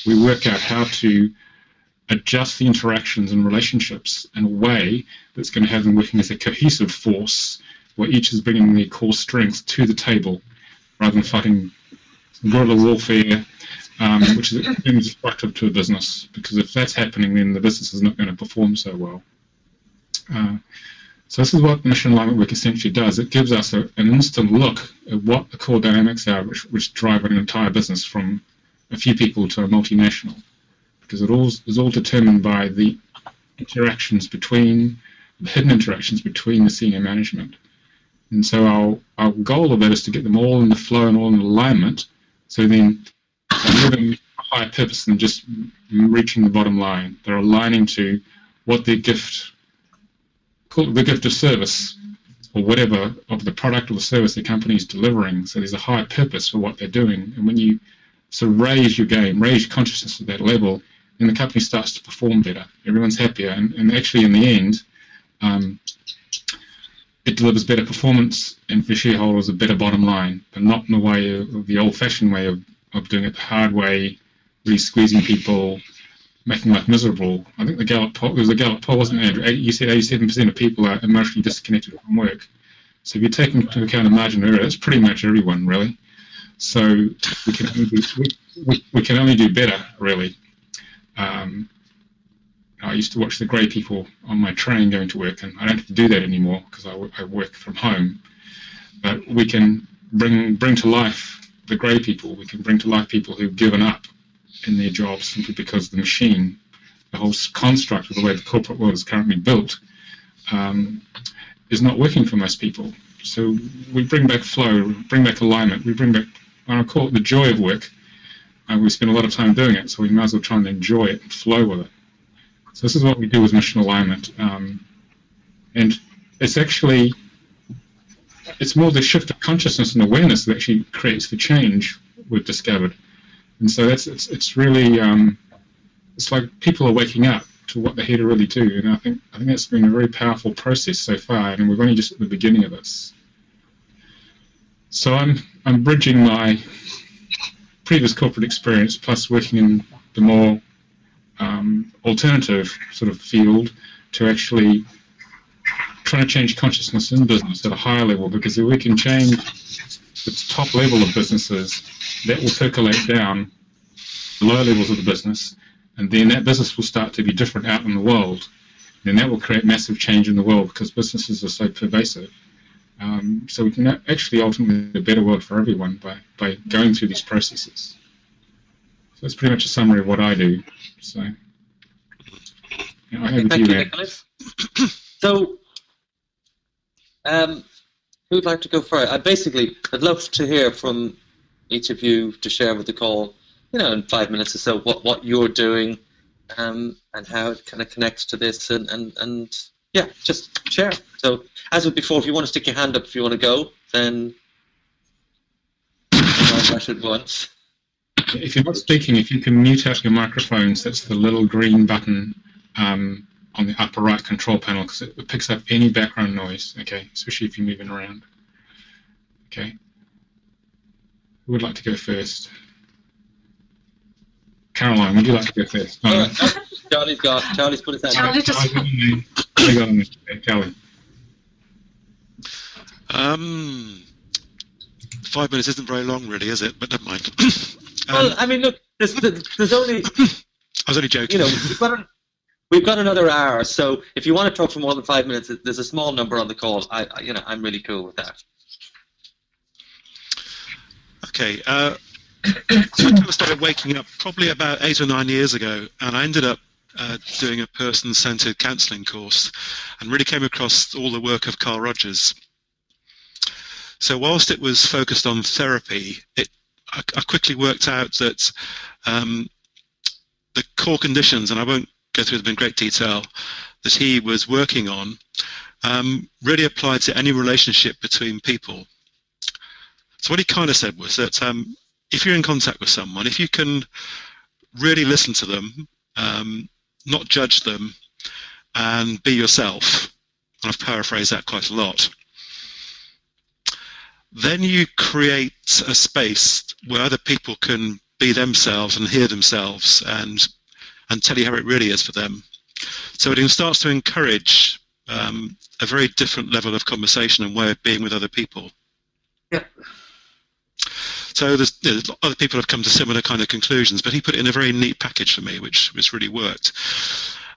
work out how to adjust the interactions and relationships in a way that's going to have them working as a cohesive force, where each is bringing their core strengths to the table, rather than fighting guerrilla warfare, which is extremely destructive to a business, because if that's happening, then the business is not going to perform so well. So this is what mission alignment work essentially does. It gives us an instant look at what the core dynamics are which drive an entire business from a few people to a multinational, because it is all determined by the hidden interactions between the senior management. And so our goal of that is to get them all in the flow and all in alignment, so then they're living a higher purpose than just reaching the bottom line. They're aligning to what their gift, call it the gift of service, or whatever, of the product or the service the company is delivering. So there's a higher purpose for what they're doing. And when you sort of raise your game, raise your consciousness at that level, then the company starts to perform better. Everyone's happier. And actually, in the end, it delivers better performance and for shareholders a better bottom line, but not in the way of the old-fashioned way of doing it the hard way, really squeezing people, making life miserable. I think there was a Gallup poll, wasn't there? You said 87% of people are emotionally disconnected from work. So if you take into account a margin of error, that's pretty much everyone, really. So we can only do better, really. I used to watch the grey people on my train going to work, and I don't have to do that anymore because I work from home. But we can bring to life the grey people. We can bring to life people who've given up in their jobs simply because the machine, the whole construct of the way the corporate world is currently built, is not working for most people. So we bring back flow, bring back alignment, we bring back, I call it the joy of work. We spend a lot of time doing it, so we might as well try and enjoy it and flow with it. So this is what we do with mission alignment. And it's actually, it's more the shift of consciousness and awareness that actually creates the change we've discovered. And so it's really, it's like people are waking up to what they're here to really do. And I think that's been a very powerful process so far, and we're only just at the beginning of this. So I'm bridging my previous corporate experience plus working in the more alternative sort of field to actually trying to change consciousness in business at a higher level, because if we can change the top level of businesses, that will percolate down the lower levels of the business, and then that business will start to be different out in the world. Then that will create massive change in the world because businesses are so pervasive. So we can actually ultimately have a better world for everyone by going through these processes. So that's pretty much a summary of what I do. So I have Thank you, Nicholas. So, who'd like to go first? I'd love to hear from each of you to share with the call, in 5 minutes or so, what you're doing, and how it kind of connects to this, and yeah, just share. So, as with before, if you want to stick your hand up if you want to go, then I'll rush at once. If you're not speaking, if you can mute out your microphones, that's the little green button on the upper right control panel, because it picks up any background noise, okay, especially if you're moving around. Okay. Who would like to go first? Caroline, would you like to go first? No. Charlie's put his hand Charlie up. just... Charlie. 5 minutes isn't very long, really, is it? But never mind. Well, I mean, look, there's only... I was only joking. We've got another hour, so if you want to talk for more than 5 minutes, there's a small number on the call. I'm really cool with that. Okay. So I kind of started waking up probably about 8 or 9 years ago, and I ended up doing a person-centered counselling course, and really came across all the work of Carl Rogers. So whilst it was focused on therapy, I quickly worked out that the core conditions, and I won't go through them in great detail, that he was working on really applied to any relationship between people. So what he kind of said was that if you're in contact with someone, if you can really listen to them, not judge them, and be yourself, and I've paraphrased that quite a lot, then you create a space where other people can be themselves and hear themselves and tell you how it really is for them. So it starts to encourage a very different level of conversation and way of being with other people. Yeah. So other people have come to similar kind of conclusions, but he put it in a very neat package for me, which really worked.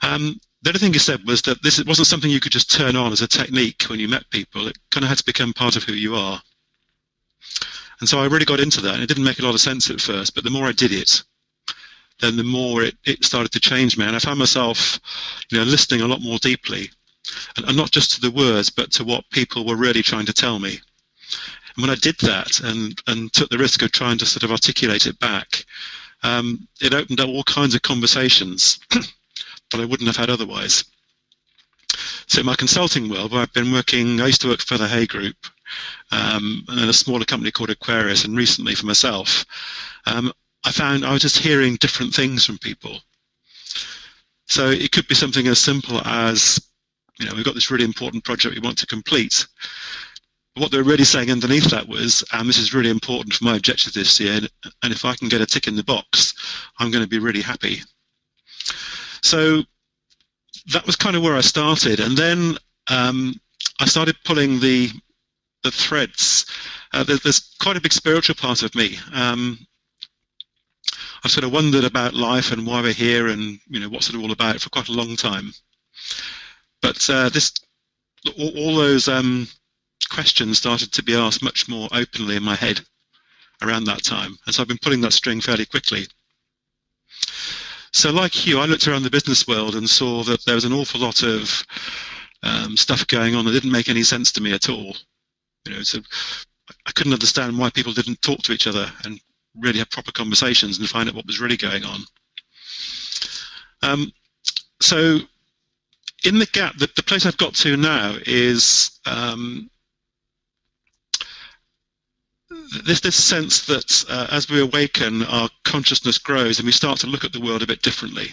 The other thing he said was that it wasn't something you could just turn on as a technique when you met people. It kind of had to become part of who you are. And so I really got into that, and it didn't make a lot of sense at first, but the more I did it, then the more it started to change me. And I found myself, listening a lot more deeply, and not just to the words, but to what people were really trying to tell me. And when I did that and took the risk of trying to sort of articulate it back, it opened up all kinds of conversations that I wouldn't have had otherwise. So in my consulting world, where I used to work for the Hay Group, and then a smaller company called Aquarius, and recently for myself, I found I was just hearing different things from people. So it could be something as simple as we've got this really important project we want to complete. What they're really saying underneath that was, this is really important for my objective this year, and if I can get a tick in the box, I'm going to be really happy. So that was kind of where I started, and then I started pulling the threads. There's quite a big spiritual part of me. I've sort of wondered about life and why we're here, and what's it all about for quite a long time. But all those questions started to be asked much more openly in my head around that time, and so I've been pulling that string fairly quickly. So like you, I looked around the business world and saw that there was an awful lot of stuff going on that didn't make any sense to me at all. So I couldn't understand why people didn't talk to each other and really have proper conversations and find out what was really going on. So in the gap, the place I've got to now is this sense that as we awaken, our consciousness grows and we start to look at the world a bit differently.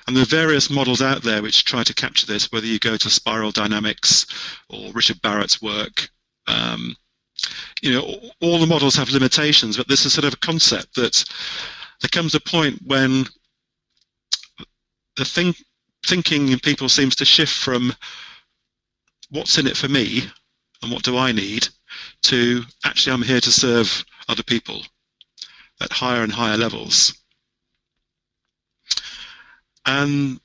And there are various models out there which try to capture this, whether you go to spiral dynamics or Richard Barrett's work. All the models have limitations, but this is sort of a concept that there comes a point when the thinking in people seems to shift from what's in it for me and what do I need to actually I'm here to serve other people at higher and higher levels. And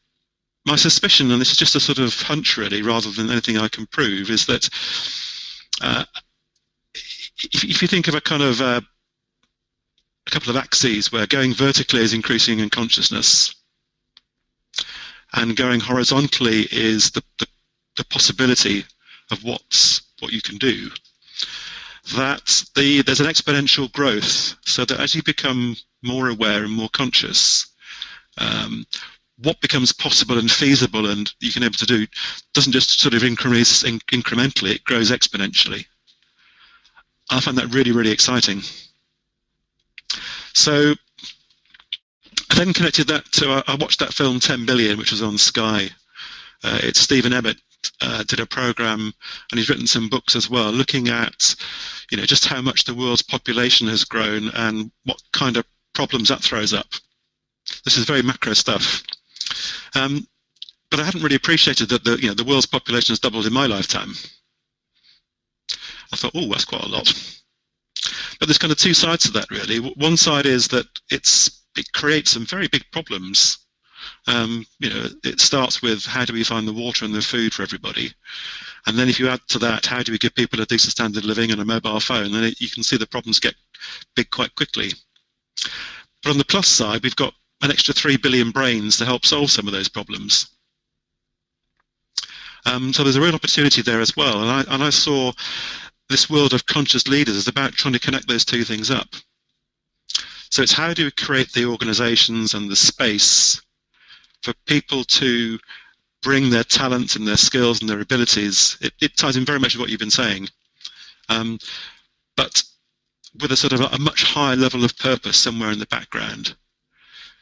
my suspicion, and this is just a sort of hunch really rather than anything I can prove, is that if you think of a kind of a couple of axes where going vertically is increasing in consciousness and going horizontally is the possibility of what you can do, that there's an exponential growth, so that as you become more aware and more conscious, what becomes possible and feasible and you can able to do doesn't just sort of increase incrementally, it grows exponentially. I find that really, really exciting. So I then connected that to, I watched that film 10 Billion, which was on Sky. It's Stephen Emmett did a program, and he's written some books as well, looking at just how much the world's population has grown and what kind of problems that throws up. This is very macro stuff. But I hadn't really appreciated that the world's population has doubled in my lifetime. I thought, oh, that's quite a lot. But there's kind of two sides to that, really. One side is that it creates some very big problems. It starts with how do we find the water and the food for everybody, and then if you add to that, how do we give people a decent standard of living and a mobile phone, then you can see the problems get big quite quickly. But on the plus side, we've got an extra 3 billion brains to help solve some of those problems. So there's a real opportunity there as well, and I saw this world of conscious leaders is about trying to connect those two things up. So it's how do we create the organizations and the space for people to bring their talents and their skills and their abilities. It ties in very much with what you've been saying, but with a sort of a much higher level of purpose somewhere in the background,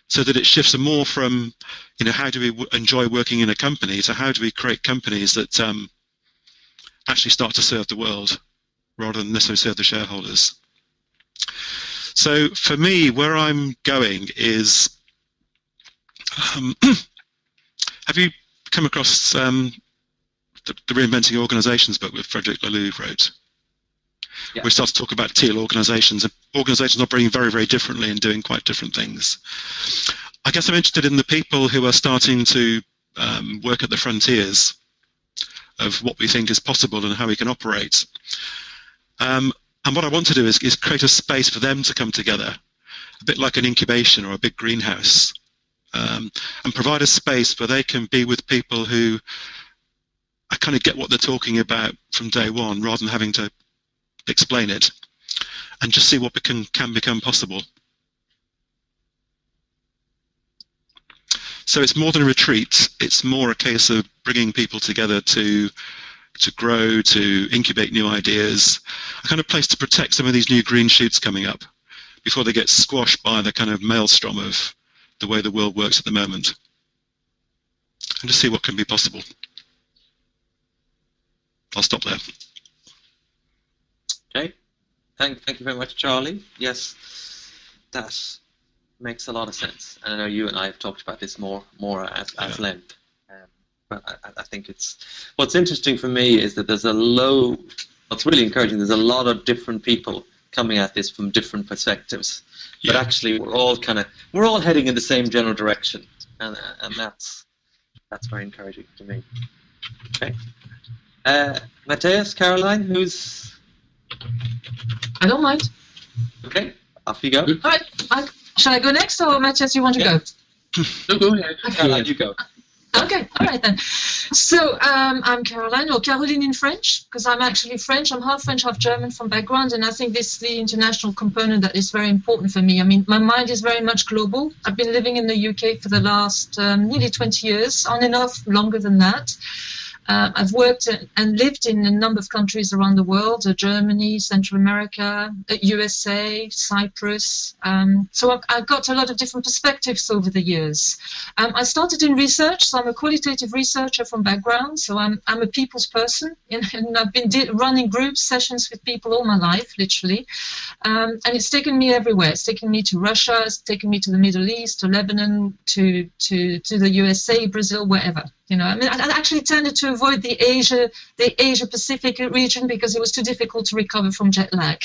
so that it shifts more from how do we enjoy working in a company to how do we create companies that actually start to serve the world rather than necessarily serve the shareholders. So for me, where I'm going is, have you come across the Reinventing Organizations book with Frederick Laloux wrote? Yeah. We start to talk about teal organizations, and organizations operating very, very differently and doing quite different things. I guess I'm interested in the people who are starting to work at the frontiers of what we think is possible and how we can operate. And what I want to do is create a space for them to come together, a bit like an incubation or a big greenhouse, and provide a space where they can be with people who I kind of get what they're talking about from day one, rather than having to explain it, and just see what can become possible. So it's more than a retreat, it's more a case of bringing people together to grow, to incubate new ideas, a kind of place to protect some of these new green shoots coming up before they get squashed by the kind of maelstrom of the way the world works at the moment. and just see what can be possible. I'll stop there. Okay. Thank you very much, Charlie. Yes, that makes a lot of sense. And I know you and I have talked about this more at length. But I think what's interesting for me is that what's really encouraging, there's a lot of different people coming at this from different perspectives. But actually we're all heading in the same general direction. And that's very encouraging to me. Okay. Matthias, Caroline, who's... I don't mind. Okay, off you go. All right. Shall I go next, or Matthias, you want to go? No, go ahead. Caroline, you go. Okay, all right then. So I'm Caroline, or Caroline in French, because I'm actually French. I'm half French, half German from background, and I think this is the international component that is very important for me. I mean, my mind is very much global. I've been living in the UK for the last nearly 20 years, on and off, longer than that. I've worked and lived in a number of countries around the world, Germany, Central America, USA, Cyprus. So I've got a lot of different perspectives over the years. I started in research, so I'm a qualitative researcher from background, so I'm a people's person, and I've been running group sessions with people all my life, literally. And it's taken me everywhere. It's taken me to Russia, it's taken me to the Middle East, to Lebanon, to the USA, Brazil, wherever. You know, I mean, I actually tended to avoid the Asia Pacific region because it was too difficult to recover from jet lag,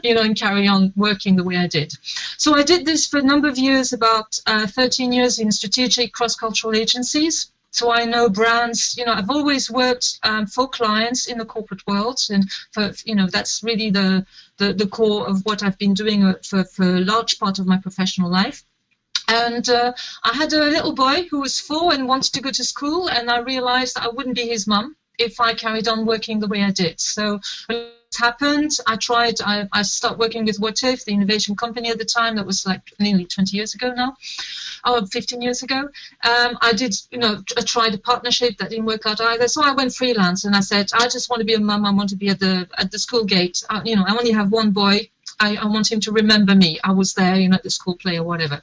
you know, and carry on working the way I did. So I did this for a number of years, about 13 years in strategic cross-cultural agencies. So I know brands, you know, I've always worked for clients in the corporate world, and for, you know, that's really the core of what I've been doing for a large part of my professional life. And I had a little boy who was 4 and wanted to go to school, and I realized I wouldn't be his mum if I carried on working the way I did. So when it happened, I started working with What If, the innovation company at the time. That was like nearly 20 years ago now, or 15 years ago. I tried a partnership that didn't work out either. So I went freelance, and I said, I just want to be a mum. I want to be at the school gate. You know, I only have one boy. I want him to remember me. I was there, you know, at the school play or whatever.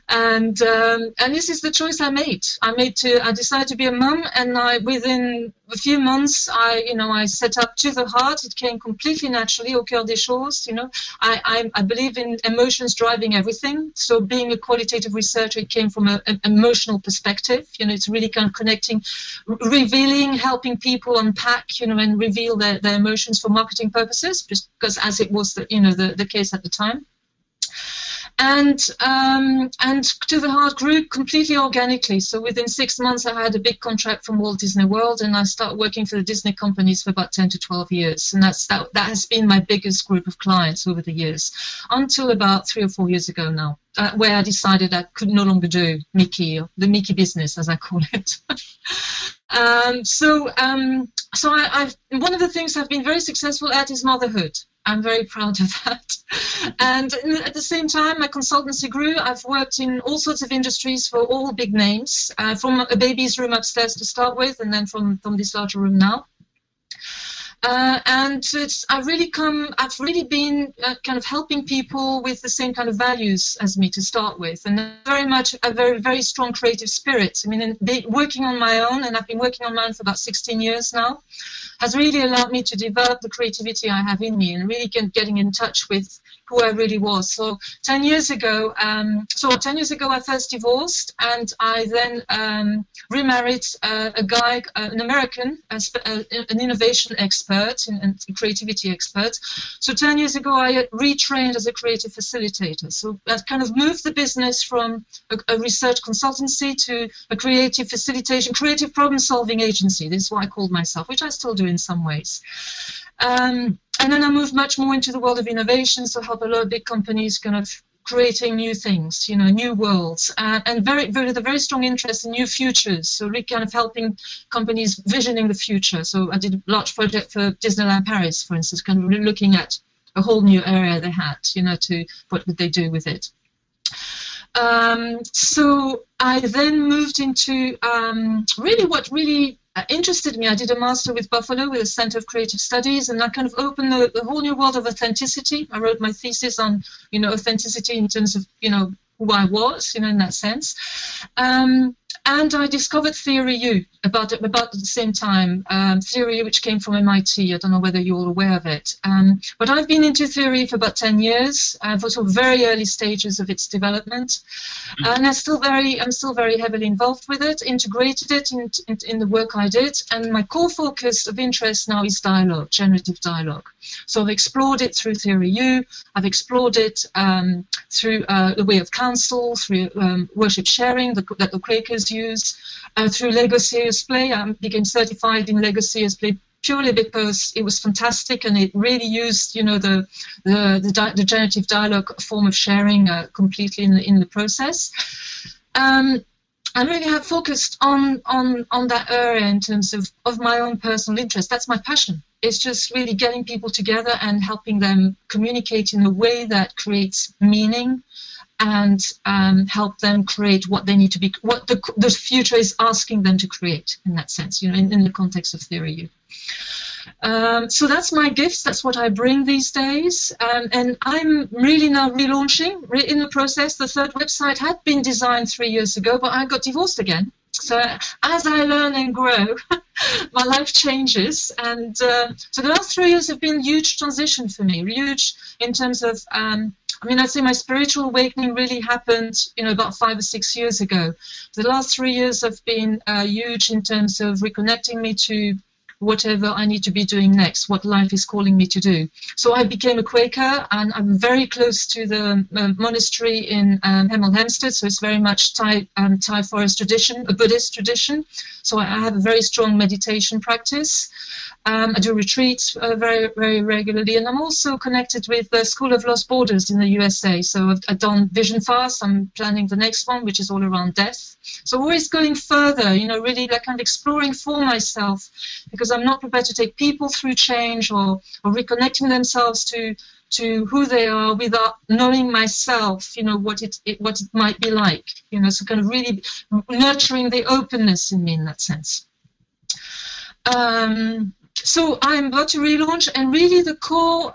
And this is the choice I made. I decided to be a mum, and within a few months, I set up To the Heart. It came completely naturally, au cœur des choses. You know, I believe in emotions driving everything. So being a qualitative researcher, it came from an emotional perspective. You know, it's really kind of connecting, revealing, helping people unpack, you know, and reveal their emotions for marketing purposes, because as it was the case at the time. And To the Heart grew completely organically. So within 6 months, I had a big contract from Walt Disney World, and I started working for the Disney companies for about 10 to 12 years. And that has been my biggest group of clients over the years, until about 3 or 4 years ago now, where I decided I could no longer do Mickey, or the Mickey business, as I call it. So one of the things I've been very successful at is motherhood. I'm very proud of that. And at the same time, my consultancy grew. I've worked in all sorts of industries for all big names, from a baby's room upstairs to start with, and then from this larger room now. And I've really been kind of helping people with the same kind of values as me to start with, and very much a very, very strong creative spirit. I mean, working on my own, and I've been working on my own for about 16 years now, has really allowed me to develop the creativity I have in me, and really getting in touch with who I really was. So 10 years ago, I first divorced, and I then remarried a guy, an American, an innovation expert and creativity expert. So 10 years ago, I retrained as a creative facilitator. So that kind of moved the business from a research consultancy to a creative facilitation, creative problem-solving agency. This is what I called myself, which I still do in some ways. And then I moved much more into the world of innovation, so help a lot of big companies kind of creating new things, you know, new worlds, and with a very strong interest in new futures. So really kind of helping companies visioning the future. So I did a large project for Disneyland Paris, for instance, kind of really looking at a whole new area they had, you know, to what would they do with it. So I then moved into really what really interested me. I did a master with Buffalo with a Center of Creative Studies, and that kind of opened the whole new world of authenticity. I wrote my thesis on, you know, authenticity in terms of, you know, who I was, you know, in that sense. And And I discovered Theory U about at the same time. Theory U, which came from MIT. I don't know whether you're all aware of it. But I've been into Theory for about 10 years, for sort of very early stages of its development. And I'm still very heavily involved with it, integrated it in the work I did. And my core focus of interest now is dialogue, generative dialogue. So I've explored it through Theory U. I've explored it through the way of counsel, through worship sharing that the Quakers use, through Lego Serious Play. I became certified in Lego Serious Play purely because it was fantastic and it really used, you know, the generative dialogue form of sharing completely in the process. I really have focused on that area in terms of my own personal interest. That's my passion. It's just really getting people together and helping them communicate in a way that creates meaning and help them create what they need to be, what the future is asking them to create in that sense, you know, in the context of Theory U. So that's my gifts, that's what I bring these days, and I'm really now relaunching, in the process. The third website had been designed 3 years ago, but I got divorced again. So as I learn and grow, my life changes, and so the last 3 years have been a huge transition for me, huge in terms of, I mean, I'd say my spiritual awakening really happened, you know, about 5 or 6 years ago. The last 3 years have been huge in terms of reconnecting me to whatever I need to be doing next, what life is calling me to do. So I became a Quaker, and I'm very close to the monastery in Hemel Hempstead, so it's very much Thai forest tradition, a Buddhist tradition. So I have a very strong meditation practice. I do retreats very, very regularly, and I'm also connected with the School of Lost Borders in the USA. So I've done Vision Fast. I'm planning the next one, which is all around death. So always going further, you know, really like kind of exploring for myself, because I'm not prepared to take people through change or reconnecting themselves to who they are without knowing myself, you know, what it might be like, you know, so kind of really nurturing the openness in me in that sense. So I'm about to relaunch, and really the core,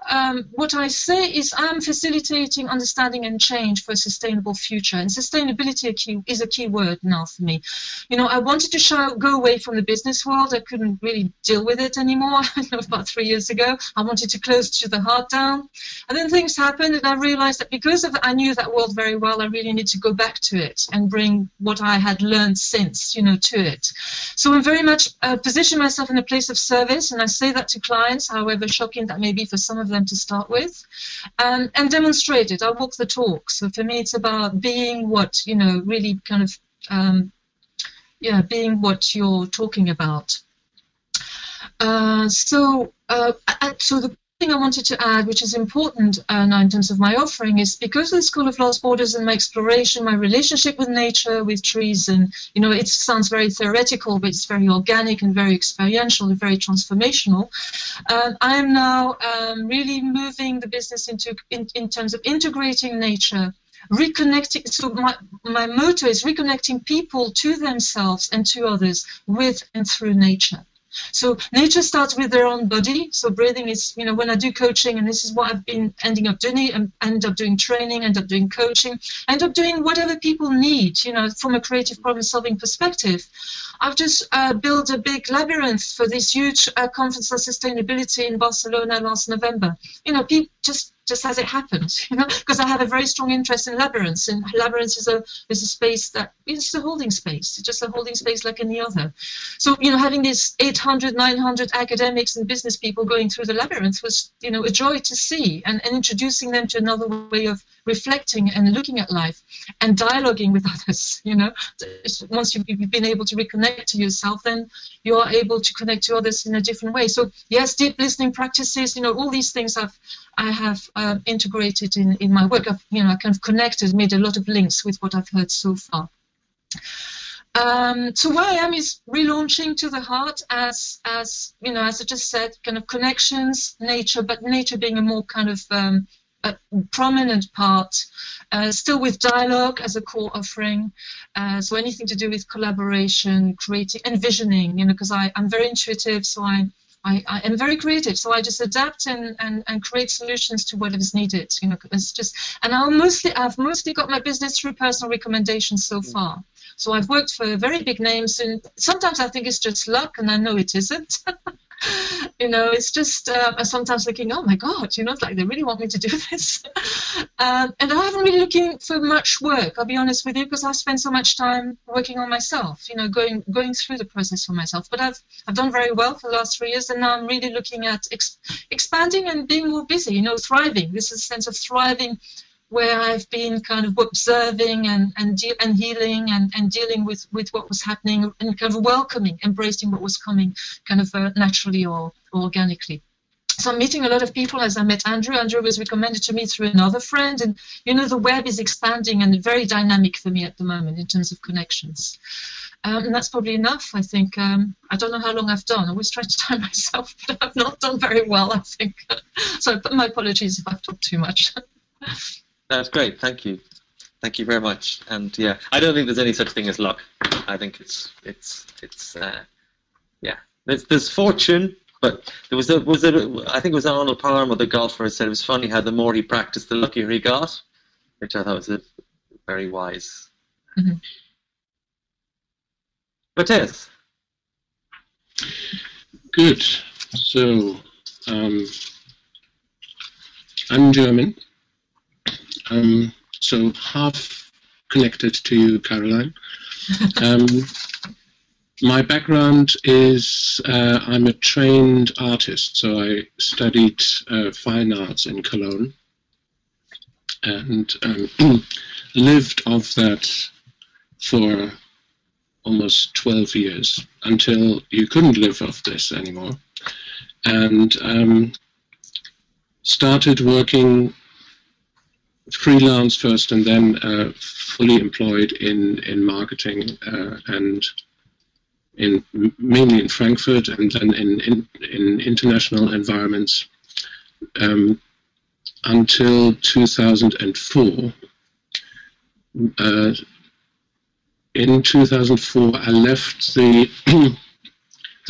what I say is I'm facilitating understanding and change for a sustainable future, and sustainability is a key word now for me. You know, I wanted to go away from the business world. I couldn't really deal with it anymore. About 3 years ago, I wanted to close to the heart down, and then things happened, and I realized that because I knew that world very well, I really need to go back to it and bring what I had learned since, you know, to it. So I'm very much position myself in a place of service. And I say that to clients, however shocking that may be for some of them to start with, and demonstrate it. I walk the talk. So for me, it's about being what, you know, really kind of, being what you're talking about. So the thing I wanted to add, which is important now in terms of my offering, is because of the School of Lost Borders and my exploration, my relationship with nature, with trees, and, you know, it sounds very theoretical, but it's very organic and very experiential and very transformational. I am now really moving the business in terms of integrating nature, reconnecting. So my motto is reconnecting people to themselves and to others with and through nature. So nature starts with their own body. So breathing is, you know, when I do coaching, and this is what I've been ending up doing, and end up doing training, end up doing coaching, end up doing whatever people need, you know, from a creative problem-solving perspective. I've just built a big labyrinth for this huge conference on sustainability in Barcelona last November. You know, people just as it happened, you know, because I have a very strong interest in labyrinths, and labyrinths is a space that is a holding space. It's just a holding space like any other. So, you know, having these 800, 900 academics and business people going through the labyrinth was, you know, a joy to see, and introducing them to another way of reflecting and looking at life and dialoguing with others. You know, once you've been able to reconnect to yourself, then you are able to connect to others in a different way. So yes, deep listening practices, you know, all these things I have integrated in my work. I've, you know, I kind of connected, made a lot of links with what I've heard so far. So where I am is relaunching to the heart as you know, as I just said, kind of connections, nature, but nature being a more kind of a prominent part, still with dialogue as a core offering. So anything to do with collaboration, creating, envisioning, you know, because I'm very intuitive, so I I am very creative, so I just adapt and create solutions to whatever is needed. You know, it's just, and I've mostly got my business through personal recommendations so far. So I've worked for very big names, and sometimes I think it's just luck, and I know it isn't. You know, it's just sometimes thinking, oh my God, you know, it's like they really want me to do this. And I haven't been looking for much work, I'll be honest with you, because I've spent so much time working on myself, you know, going through the process for myself. But I've done very well for the last 3 years, and now I'm really looking at expanding and being more busy, you know, thriving. This is a sense of thriving where I've been kind of observing and healing and dealing with what was happening, and kind of welcoming, embracing what was coming kind of naturally or organically. So I'm meeting a lot of people. As I met Andrew. Andrew was recommended to me through another friend, and you know, the web is expanding and very dynamic for me at the moment in terms of connections. And that's probably enough, I think. I don't know how long I've done. I always try to time myself, but I've not done very well, I think. So my apologies if I've talked too much. That's great. Thank you. Thank you very much. And yeah, I don't think there's any such thing as luck. I think it's yeah. There's fortune, but I think it was Arnold Palmer, the golfer, who said it was funny how the more he practiced, the luckier he got, which I thought was a very wise. Mm-hmm. But yes. Good. So I'm German. So half connected to you, Caroline. My background is I'm a trained artist, so I studied fine arts in Cologne and lived off that for almost 12 years until you couldn't live off this anymore, and started working freelance first and then fully employed in marketing and mainly in Frankfurt and then in international environments until 2004. In 2004, I left the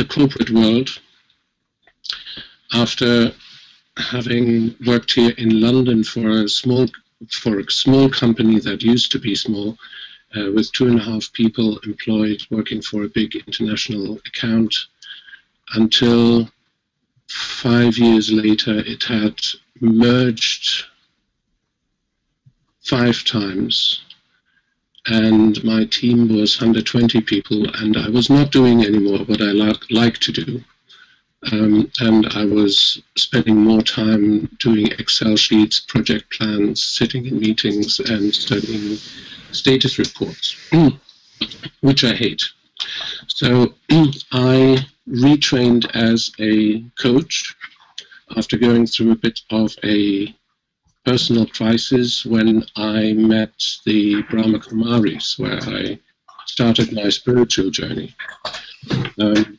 corporate world after having worked here in London for a small company that used to be small, with 2.5 people employed working for a big international account, until 5 years later it had merged 5 times, and my team was 120 people, and I was not doing anymore what I like to do. And I was spending more time doing Excel sheets, project plans, sitting in meetings and studying status reports, which I hate. So I retrained as a coach after going through a bit of a personal crisis when I met the Brahma Kumaris, where I started my spiritual journey. The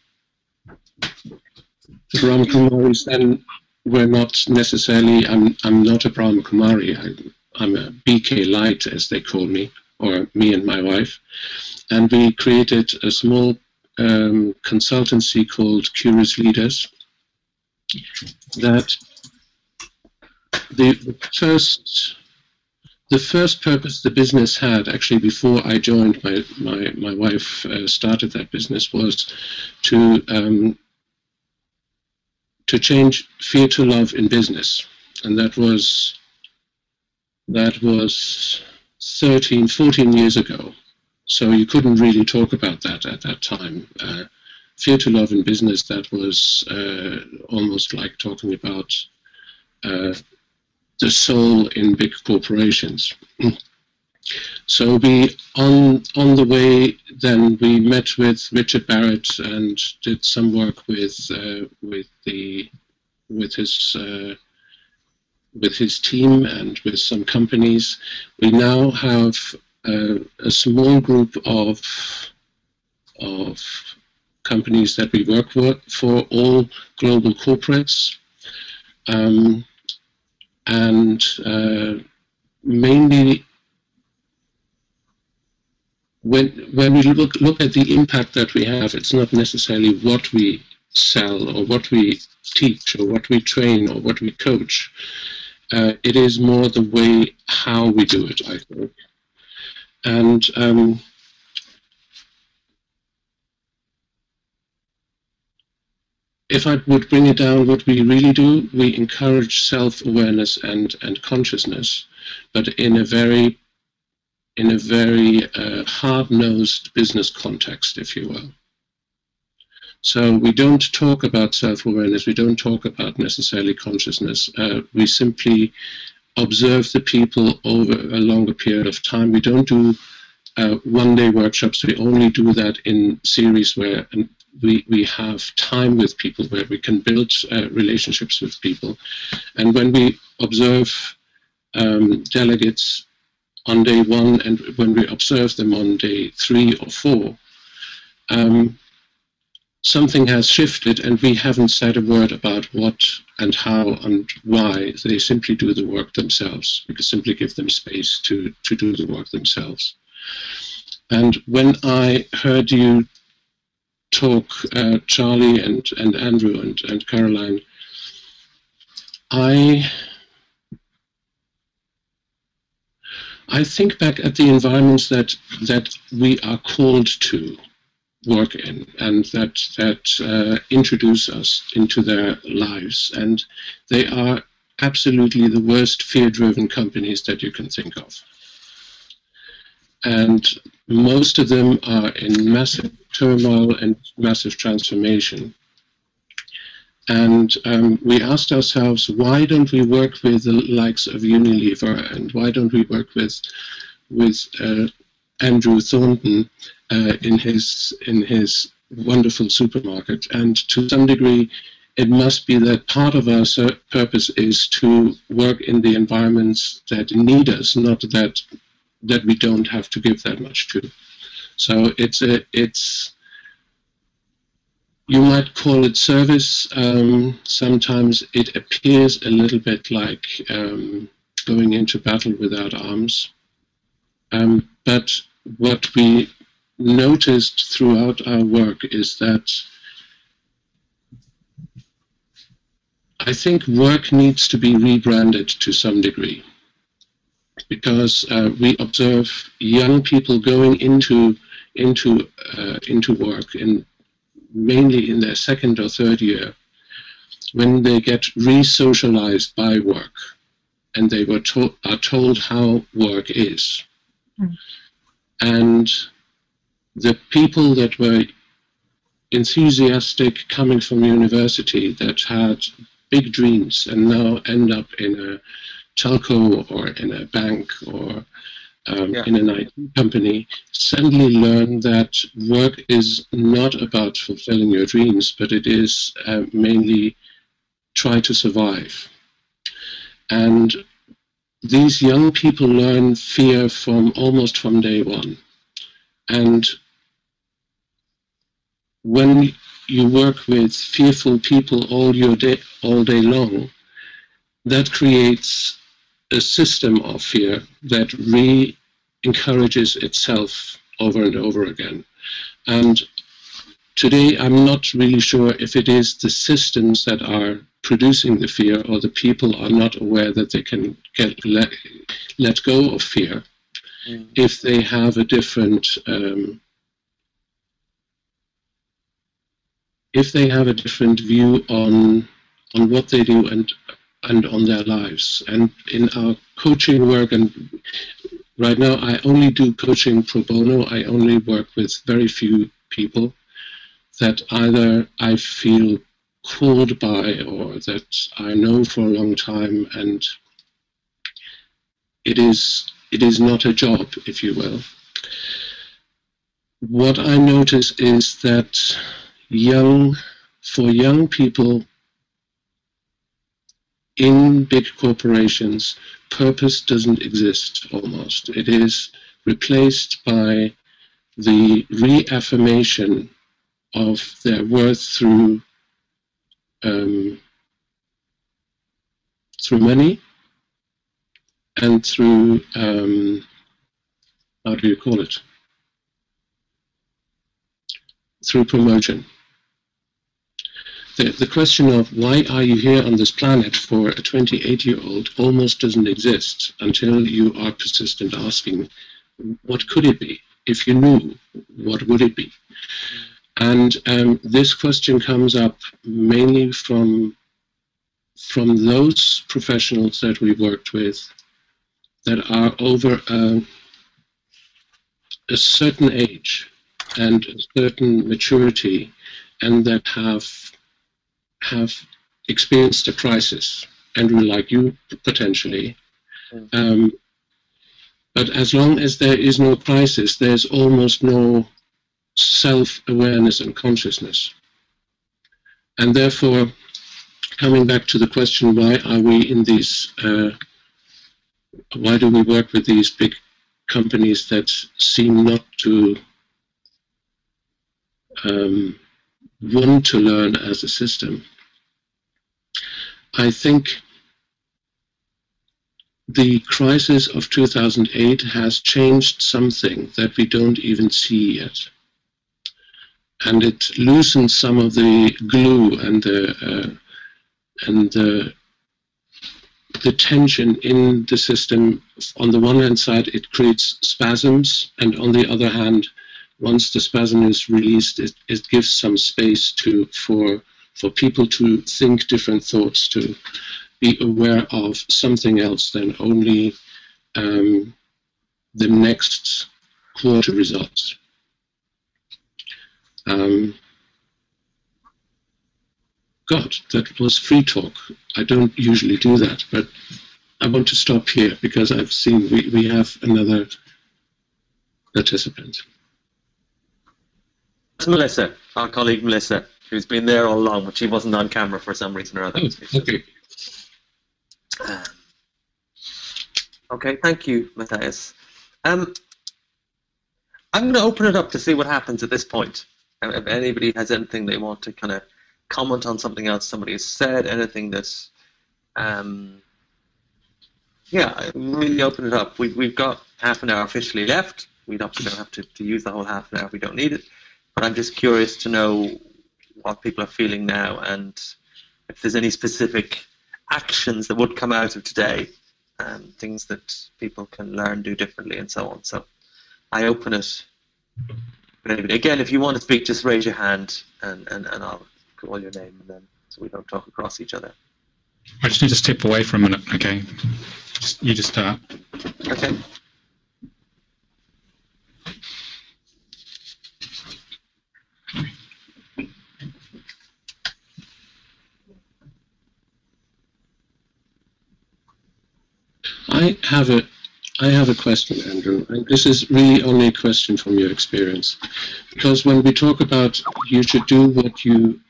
Brahma Kumaris then were not necessarily, I'm not a Brahma Kumari, I'm a BK Light, as they call me, or me and my wife. And we created a small consultancy called Curious Leaders. That the first purpose the business had, actually before I joined, my wife started that business, was to change fear to love in business. And that was 13, 14 years ago. So you couldn't really talk about that at that time. Fear to love in business, that was almost like talking about the soul in big corporations. So we, on the way, then we met with Richard Barrett and did some work with his team and with some companies. We now have a small group of companies that we work for, all global corporates, and mainly when we look at the impact that we have, it's not necessarily what we sell or what we teach or what we train or what we coach. It is more the way how we do it, I think. And if I would bring it down, what we really do, we encourage self-awareness and consciousness, but in a very hard-nosed business context, if you will. So we don't talk about self-awareness, we don't talk about necessarily consciousness, we simply observe the people over a longer period of time. We don't do one-day workshops, we only do that in series where we have time with people, where we can build relationships with people. And when we observe delegates on day 1 and when we observe them on day 3 or 4, something has shifted and we haven't said a word about what and how and why. They simply do the work themselves. We can simply give them space to do the work themselves. And when I heard you talk, Charlie and Andrew and Caroline, I think back at the environments that we are called to work in and that introduce us into their lives, and they are absolutely the worst fear-driven companies that you can think of. And most of them are in massive turmoil and massive transformation. And we asked ourselves, why don't we work with the likes of Unilever, and why don't we work with Andrew Thornton in his wonderful supermarket? And to some degree, it must be that part of our purpose is to work in the environments that need us, not that we don't have to give that much to. So it's you might call it service. Sometimes it appears a little bit like going into battle without arms. But what we noticed throughout our work is that I think work needs to be rebranded to some degree, because we observe young people going into work mainly in their second or third year, when they get re-socialized by work and they are told how work is. Mm. And the people that were enthusiastic coming from university, that had big dreams and now end up in a telco or in a bank or in an IT company, suddenly learn that work is not about fulfilling your dreams, but it is mainly try to survive. And these young people learn fear almost from day one. And when you work with fearful people all day long, that creates a system of fear that encourages itself over and over again. And today I'm not really sure if it is the systems that are producing the fear, or the people are not aware that they can let go of fear if they have a different view on what they do and on their lives. And in our coaching work, and right now I only do coaching pro bono, I only work with very few people that either I feel called by or that I know for a long time, and it is not a job, if you will. What I notice is that for young people in big corporations, purpose doesn't exist almost. It is replaced by the reaffirmation of their worth through money and through, how do you call it? Through promotion. the question of why are you here on this planet for a 28-year-old almost doesn't exist until you are persistent asking, what could it be? If you knew, what would it be? And this question comes up mainly from those professionals that we worked with that are over a certain age and a certain maturity, and that have experienced a crisis, and like you potentially. But as long as there is no crisis, there's almost no self-awareness and consciousness. And therefore, coming back to the question, why are we in these, why do we work with these big companies that seem not to want to learn as a system? I think the crisis of 2008 has changed something that we don't even see yet. And it loosens some of the glue and the tension in the system. On the one hand side, it creates spasms, and on the other hand, once the spasm is released, it gives some space for people to think different thoughts, to be aware of something else than only the next quarter results. God, that was free talk. I don't usually do that, but I want to stop here because I've seen we have another participant. It's Melissa, our colleague Melissa, who's been there all along, but she wasn't on camera for some reason or other. Oh, okay. Okay, thank you, Matthias. I'm going to open it up to see what happens at this point. If anybody has anything they want to kind of comment on something else somebody has said, anything that's, yeah, really open it up. We've got half an hour officially left. We obviously don't have to use the whole half an hour if we don't need it. But I'm just curious to know what people are feeling now and if there's any specific actions that would come out of today, things that people can learn, do differently, and so on. So I open it. But anyway, again, if you want to speak, just raise your hand and I'll call your name, and then so we don't talk across each other. I just need to step away for a minute, okay? You just start. Okay. I have a question, Andrew, and this is really only a question from your experience, because when we talk about you should do what you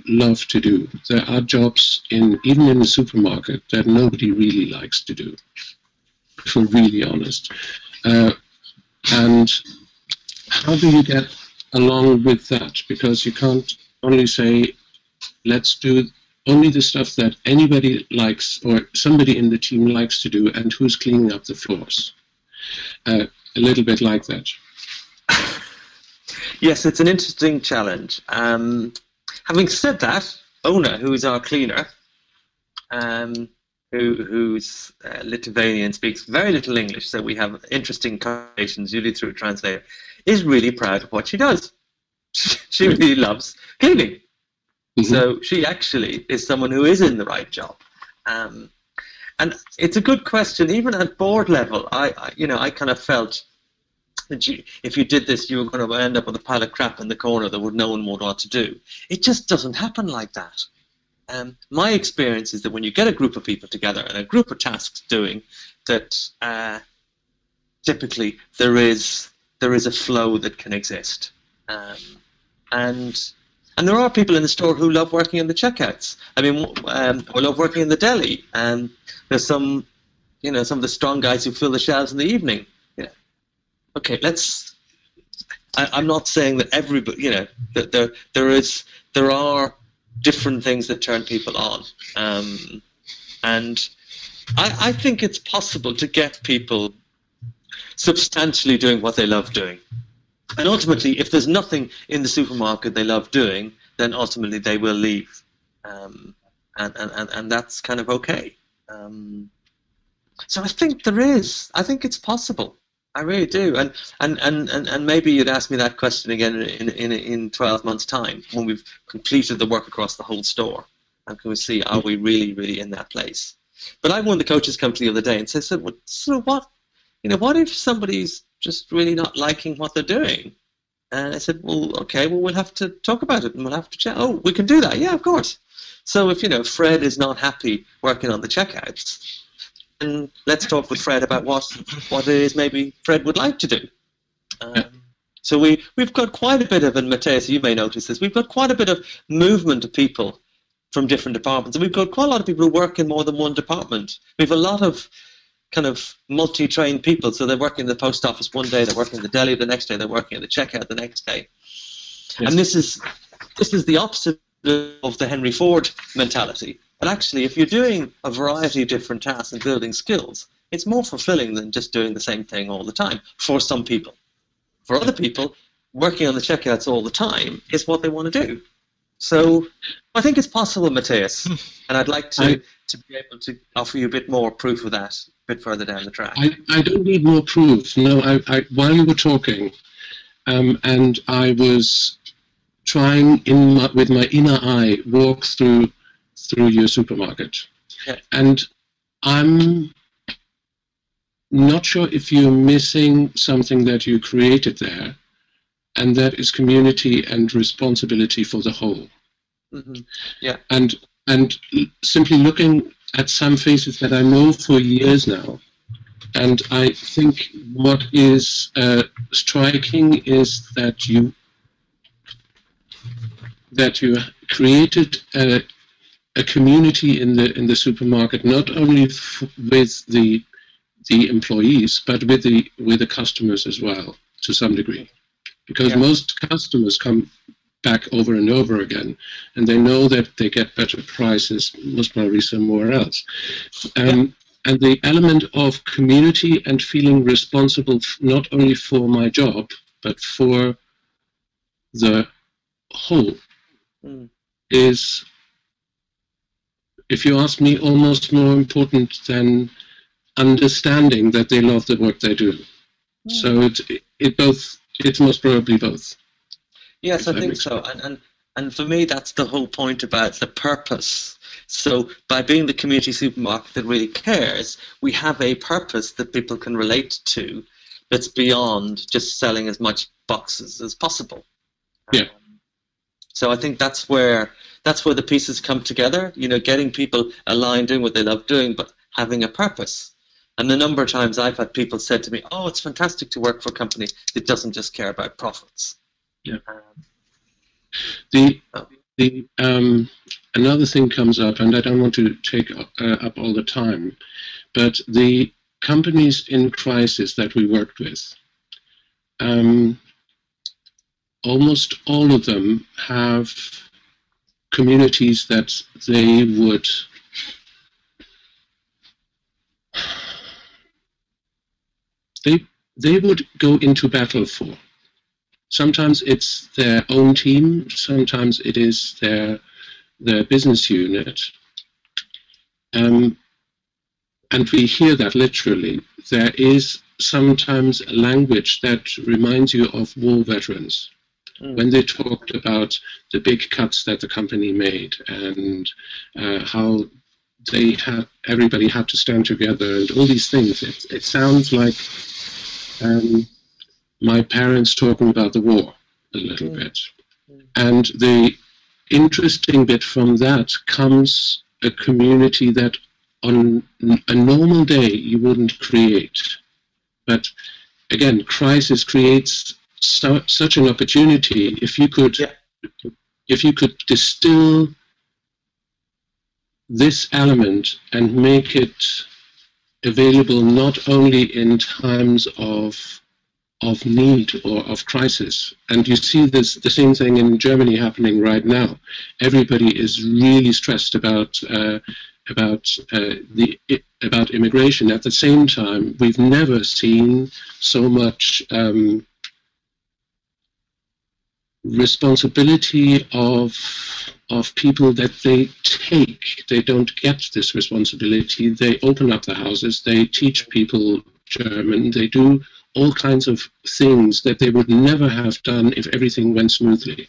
love to do, there are jobs even in the supermarket that nobody really likes to do, if we're really honest. And how do you get along with that? Because you can't only say, let's do only the stuff that anybody likes or somebody in the team likes to do, and who's cleaning up the floors. A little bit like that. Yes, it's an interesting challenge. Having said that, Ona, who is our cleaner, who's Lithuanian, speaks very little English, so we have interesting conversations, usually through a translator, is really proud of what she does. She really loves cleaning. Mm-hmm. So she actually is someone who is in the right job. And it's a good question. Even at board level, I kind of felt that if you did this, you were going to end up with a pile of crap in the corner that no one would want to do. It just doesn't happen like that. My experience is that when you get a group of people together and a group of tasks doing, that typically there is a flow that can exist. And there are people in the store who love working in the checkouts. I mean, or love working in the deli. And there's some of the strong guys who fill the shelves in the evening. Yeah. Okay, I'm not saying that everybody, that there are different things that turn people on. And I think it's possible to get people substantially doing what they love doing. And ultimately, if there's nothing in the supermarket they love doing, then ultimately they will leave, and that's kind of okay. So I think I think it's possible. I really do. And maybe you'd ask me that question again in 12 months' time, when we've completed the work across the whole store, and can we see, are we really, really in that place? But I had one of the coaches come to the other day and said, well, so what, what if somebody's just really not liking what they're doing? And I said, well, okay, well, we'll have to talk about it, and we'll have to chat. Oh, we can do that. Yeah, of course. So if, Fred is not happy working on the checkouts, then let's talk with Fred about what it is maybe Fred would like to do. So we've got quite a bit of, and Matthias, you may notice this, we've got quite a bit of movement of people from different departments. And we've got quite a lot of people who work in more than one department. We have a lot of kind of multi-trained people. So they're working in the post office one day, they're working in the deli the next day, they're working at the checkout the next day. Yes. And this is the opposite of the Henry Ford mentality. But actually, if you're doing a variety of different tasks and building skills, it's more fulfilling than just doing the same thing all the time for some people. For other people, working on the checkouts all the time is what they want to do. So I think it's possible, Matthias, and I'd like to be able to offer you a bit more proof of that a bit further down the track. I don't need more proof. No, while you were talking, and I was trying with my inner eye walk through your supermarket, yeah. And I'm not sure if you're missing something that you created there, and that is community and responsibility for the whole. Mm-hmm. Yeah. And simply looking at some faces that I know for years now, and I think what is striking is that you created a community in the supermarket, not only with the employees, but with the customers as well, to some degree. Because most customers come back over and over again, and they know that they get better prices, most probably somewhere else. And the element of community and feeling responsible not only for my job, but for the whole is, if you ask me, almost more important than understanding that they love the work they do. So it's most probably both. Yes, I think so. And for me, that's the whole point about the purpose. So by being the community supermarket that really cares, we have a purpose that people can relate to that's beyond just selling as much boxes as possible. Yeah. So I think that's where the pieces come together, getting people aligned doing what they love doing, but having a purpose. And the number of times I've had people said to me, oh, it's fantastic to work for a company that doesn't just care about profits. Yeah. Another thing comes up, and I don't want to take up all the time, but the companies in crisis that we worked with, almost all of them have communities that they would go into battle for. Sometimes it's their own team, sometimes it is their business unit. And we hear that literally. There is sometimes a language that reminds you of war veterans. When they talked about the big cuts that the company made and how everybody had to stand together and all these things, it sounds like my parents talking about the war a little bit. And the interesting bit from that comes a community that on a normal day you wouldn't create. But again, crisis creates such an opportunity. If you could distill this element and make it available not only in times of need or of crisis, and you see the same thing in Germany happening right now. Everybody is really stressed about immigration. At the same time, we've never seen so much responsibility of people that they take. They don't get this responsibility. They open up the houses. They teach people German. They do all kinds of things that they would never have done if everything went smoothly.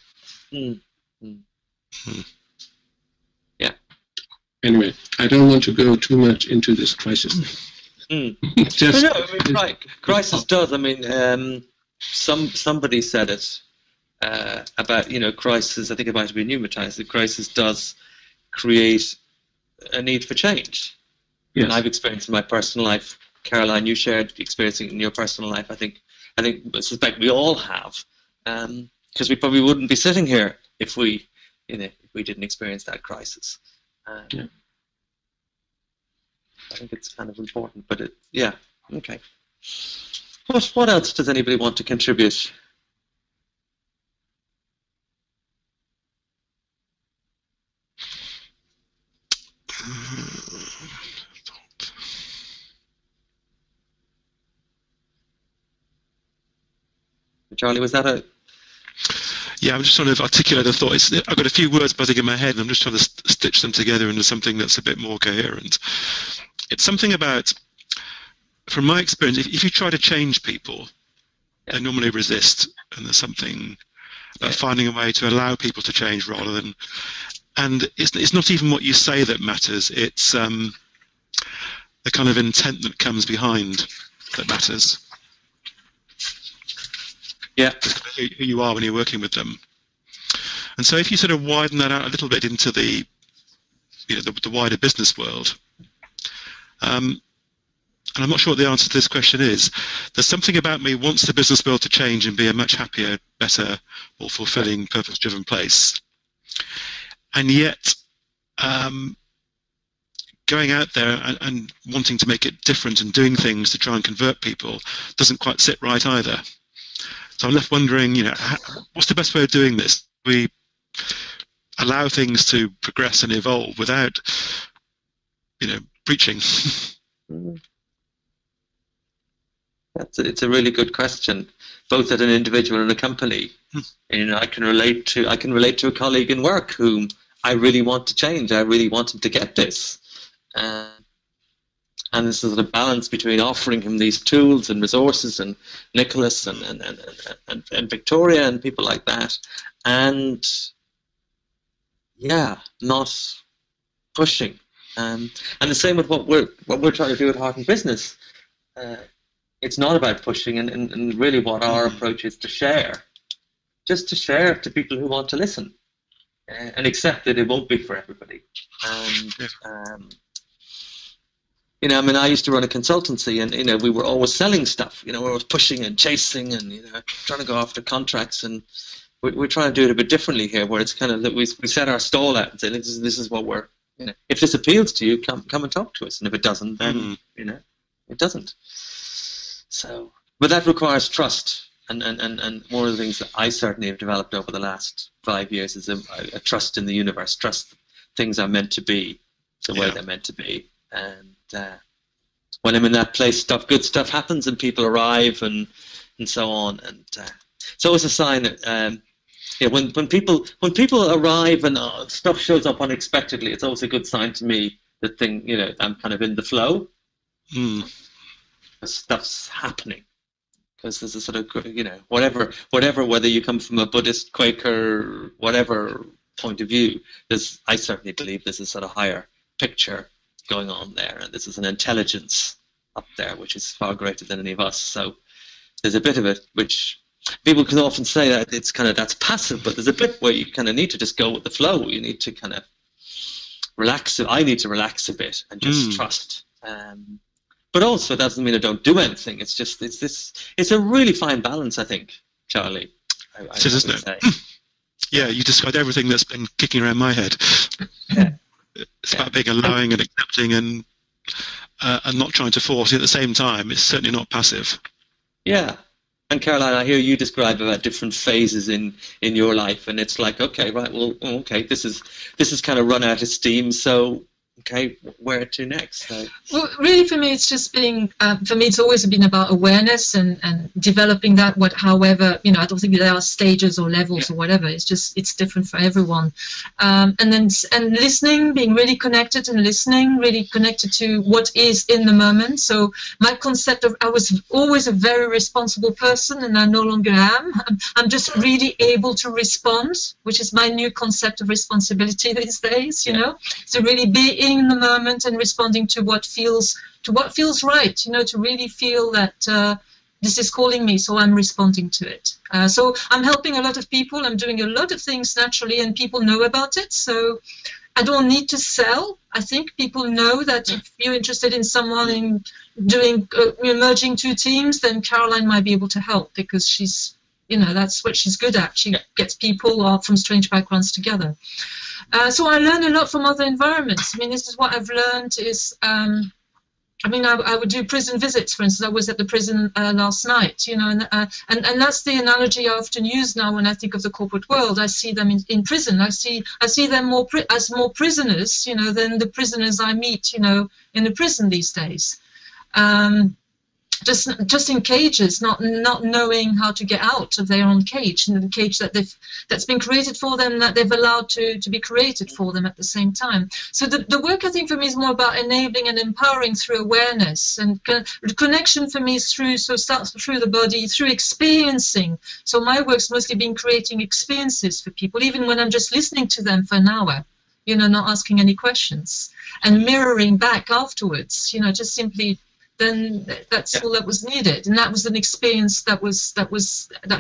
Mm. Yeah. Anyway, I don't want to go too much into this crisis thing. Just, no, I mean, right. Crisis does. I mean, somebody said it about, you know, crisis. I think it might have been you, Matthias. The crisis does create a need for change. Yes. And I've experienced in my personal life. Caroline, you shared experiencing in your personal life. I suspect we all have, because we probably wouldn't be sitting here if we didn't experience that crisis. Yeah. I think it's kind of important, but okay. What else does anybody want to contribute? Charlie, was that a... Yeah, I'm just trying to articulate a thought. I've got a few words buzzing in my head, and I'm just trying to stitch them together into something that's a bit more coherent. It's something about, from my experience, if you try to change people, they normally resist, and there's something about finding a way to allow people to change rather than... And it's not even what you say that matters, it's the kind of intent that comes behind that matters. Yeah, who you are when you're working with them. And so if you sort of widen that out a little bit into the wider business world, and I'm not sure what the answer to this question is, there's something about me wants the business world to change and be a much happier, better, more fulfilling, purpose-driven place. And yet, going out there and wanting to make it different and doing things to try and convert people doesn't quite sit right either. So I'm left wondering, what's the best way of doing this? We allow things to progress and evolve without, preaching. It's a really good question, both at an individual and a company. I can relate to a colleague in work whom I really want to change. I really want him to get this. And this is a balance between offering him these tools and resources, and Nicholas and Victoria and people like that, and not pushing. And the same with what we're trying to do at Heart and Business. It's not about pushing, and really what our approach is to share, just to share to people who want to listen, and accept that it won't be for everybody. And I used to run a consultancy, and we were always selling stuff. We were always pushing and chasing, and trying to go after contracts. And we're trying to do it a bit differently here, where it's kind of that we set our stall out and say, this is what we're. If this appeals to you, come and talk to us. And if it doesn't, then it doesn't. So, but that requires trust, and one of the things that I certainly have developed over the last 5 years is a trust in the universe. Trust things are meant to be the way they're meant to be. And when I'm in that place, good stuff happens, and people arrive, and so on. And it's always a sign that when people arrive and stuff shows up unexpectedly, it's always a good sign to me that I'm kind of in the flow. Stuff's happening because there's a sort of whatever, whether you come from a Buddhist, Quaker, whatever point of view, I certainly believe there's a sort of higher picture going on there, and this is an intelligence up there which is far greater than any of us. So there's a bit of it which people can often say that it's kind of that's passive, but there's a bit where you kind of need to just go with the flow. You need to kind of relax. I need to relax a bit and just trust. But also it doesn't mean I don't do anything. It's just it's a really fine balance, I think, Charlie. It is, isn't it? Yeah, you described everything that's been kicking around my head. Yeah. It's about being allowing and accepting and not trying to force it at the same time. It's certainly not passive. Yeah. And Caroline, I hear you describe about different phases in your life, and it's like, okay, right, well, okay, this is kind of run out of steam, so okay, where to next? So. Well, really, for me, it's just being. For me, it's always been about awareness and developing that. However, I don't think there are stages or levels or whatever. It's just it's different for everyone. And listening, being really connected and listening, really connected to what is in the moment. So my concept of I was always a very responsible person, and I no longer am. I'm just really able to respond, which is my new concept of responsibility these days. So really be in the moment and responding to what feels right, to really feel that this is calling me, so I'm responding to it. So I'm helping a lot of people. I'm doing a lot of things naturally, and people know about it. So I don't need to sell. I think people know that if you're interested in someone in doing merging two teams, then Caroline might be able to help, because she's, that's what she's good at. She gets people from strange backgrounds together. So I learn a lot from other environments. I mean, this is what I've learned is, I would do prison visits, for instance. I was at the prison last night, and that's the analogy I often use now when I think of the corporate world. I see them in prison. I see them as more prisoners, than the prisoners I meet, in the prison these days. Just in cages, not knowing how to get out of their own cage, the cage that's been created for them, that they've allowed to be created for them at the same time. So the work, I think, for me is more about enabling and empowering through awareness, and connection for me is starts through the body, through experiencing. So my work's mostly been creating experiences for people, even when I'm just listening to them for an hour, not asking any questions, and mirroring back afterwards, just simply. Then that's all that was needed, and that was an experience that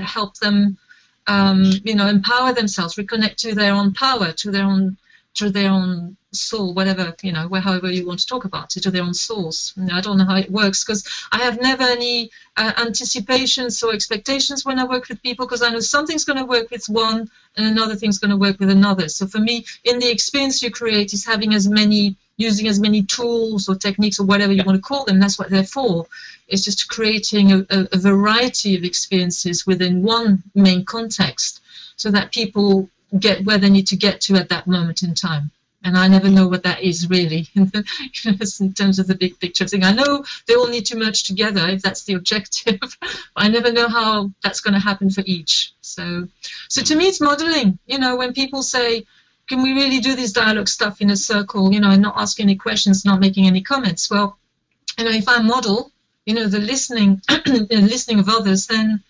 helped them, empower themselves, reconnect to their own power, to their own soul, whatever, however you want to talk about it, to their own souls. I don't know how it works, because I have never any anticipations or expectations when I work with people, because I know something's going to work with one and another thing's going to work with another. So for me, in the experience you create is using as many tools or techniques or whatever you want to call them. That's what they're for. It's just creating a variety of experiences within one main context, so that people get where they need to get to at that moment in time. And I never know what that is really, in terms of the big picture thing. I know they all need to merge together if that's the objective. I never know how that's going to happen for each. So to me, it's modeling. When people say, can we really do this dialogue stuff in a circle, and not ask any questions, not making any comments? Well, if I model, the listening, listening of others, then,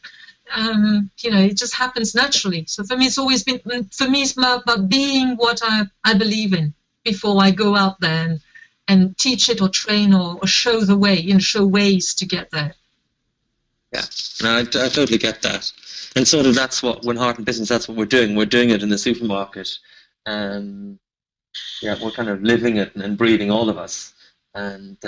it just happens naturally. So for me, it's always been, it's about being what I believe in before I go out there and teach it or train or show the way, show ways to get there. Yeah, no, I totally get that. And sort of that's what, when Heart and Business, that's what we're doing. We're doing it in the supermarket. We're kind of living it and breathing, all of us, and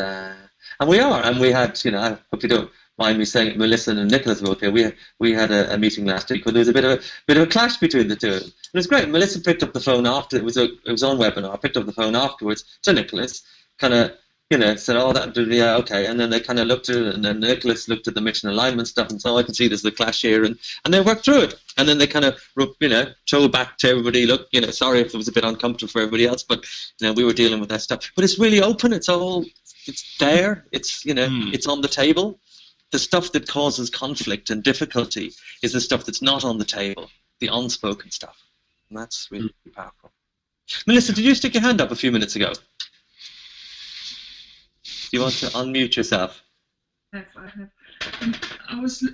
we are. And we had, I hope you don't mind me saying it, Melissa and Nicholas were both here. We had a meeting last week where there was a bit of a clash between the two. It was great. Melissa picked up the phone after it was on webinar. Picked up the phone afterwards to Nicholas, kind of. Said, oh, yeah, okay. And then they kind of looked at it, and then Nicholas looked at the mission alignment stuff and said, oh, I can see there's a clash here. And they worked through it. And then they kind of, told back to everybody, look, sorry if it was a bit uncomfortable for everybody else, but, we were dealing with that stuff. But it's really open. It's there. It's, it's on the table. The stuff that causes conflict and difficulty is the stuff that's not on the table, the unspoken stuff. And that's really powerful. Melissa, did you stick your hand up a few minutes ago? Do you want to unmute yourself? Yes, I have. I was,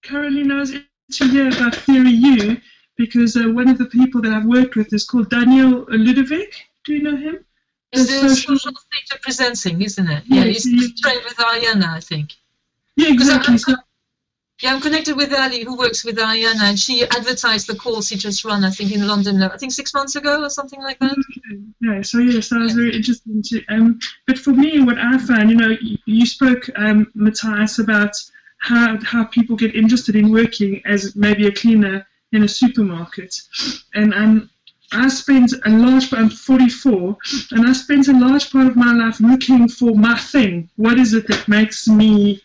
Caroline, I was to hear about Theory U, because one of the people that I've worked with is called Daniel Ludovic. Do you know him? It's the social state of presencing, isn't it? Yeah, he's trained with Ariana, I think. Yeah, exactly. I'm connected with Ali, who works with Ariana, and she advertised the course he just run, I think, in London, I think 6 months ago or something like that. Okay. Yeah, so yes, that was very interesting too. But for me, what I found, you spoke, Matthias, about how people get interested in working as maybe a cleaner in a supermarket. And I spent I'm 44, and I spent a large part of my life looking for my thing. What is it that makes me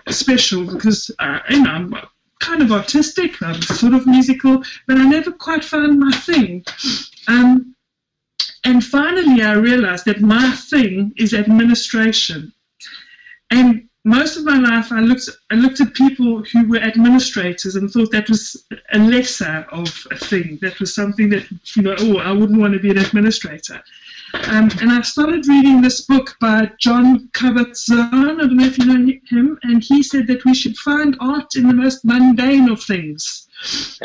special? Because I'm kind of artistic, I'm sort of musical, but I never quite found my thing. And finally, I realized that my thing is administration. And most of my life, I looked at people who were administrators and thought that was a lesser of a thing. That was something that, oh, I wouldn't want to be an administrator. And I started reading this book by John Kabat-Zinn. I don't know if you know him. And he said that we should find art in the most mundane of things,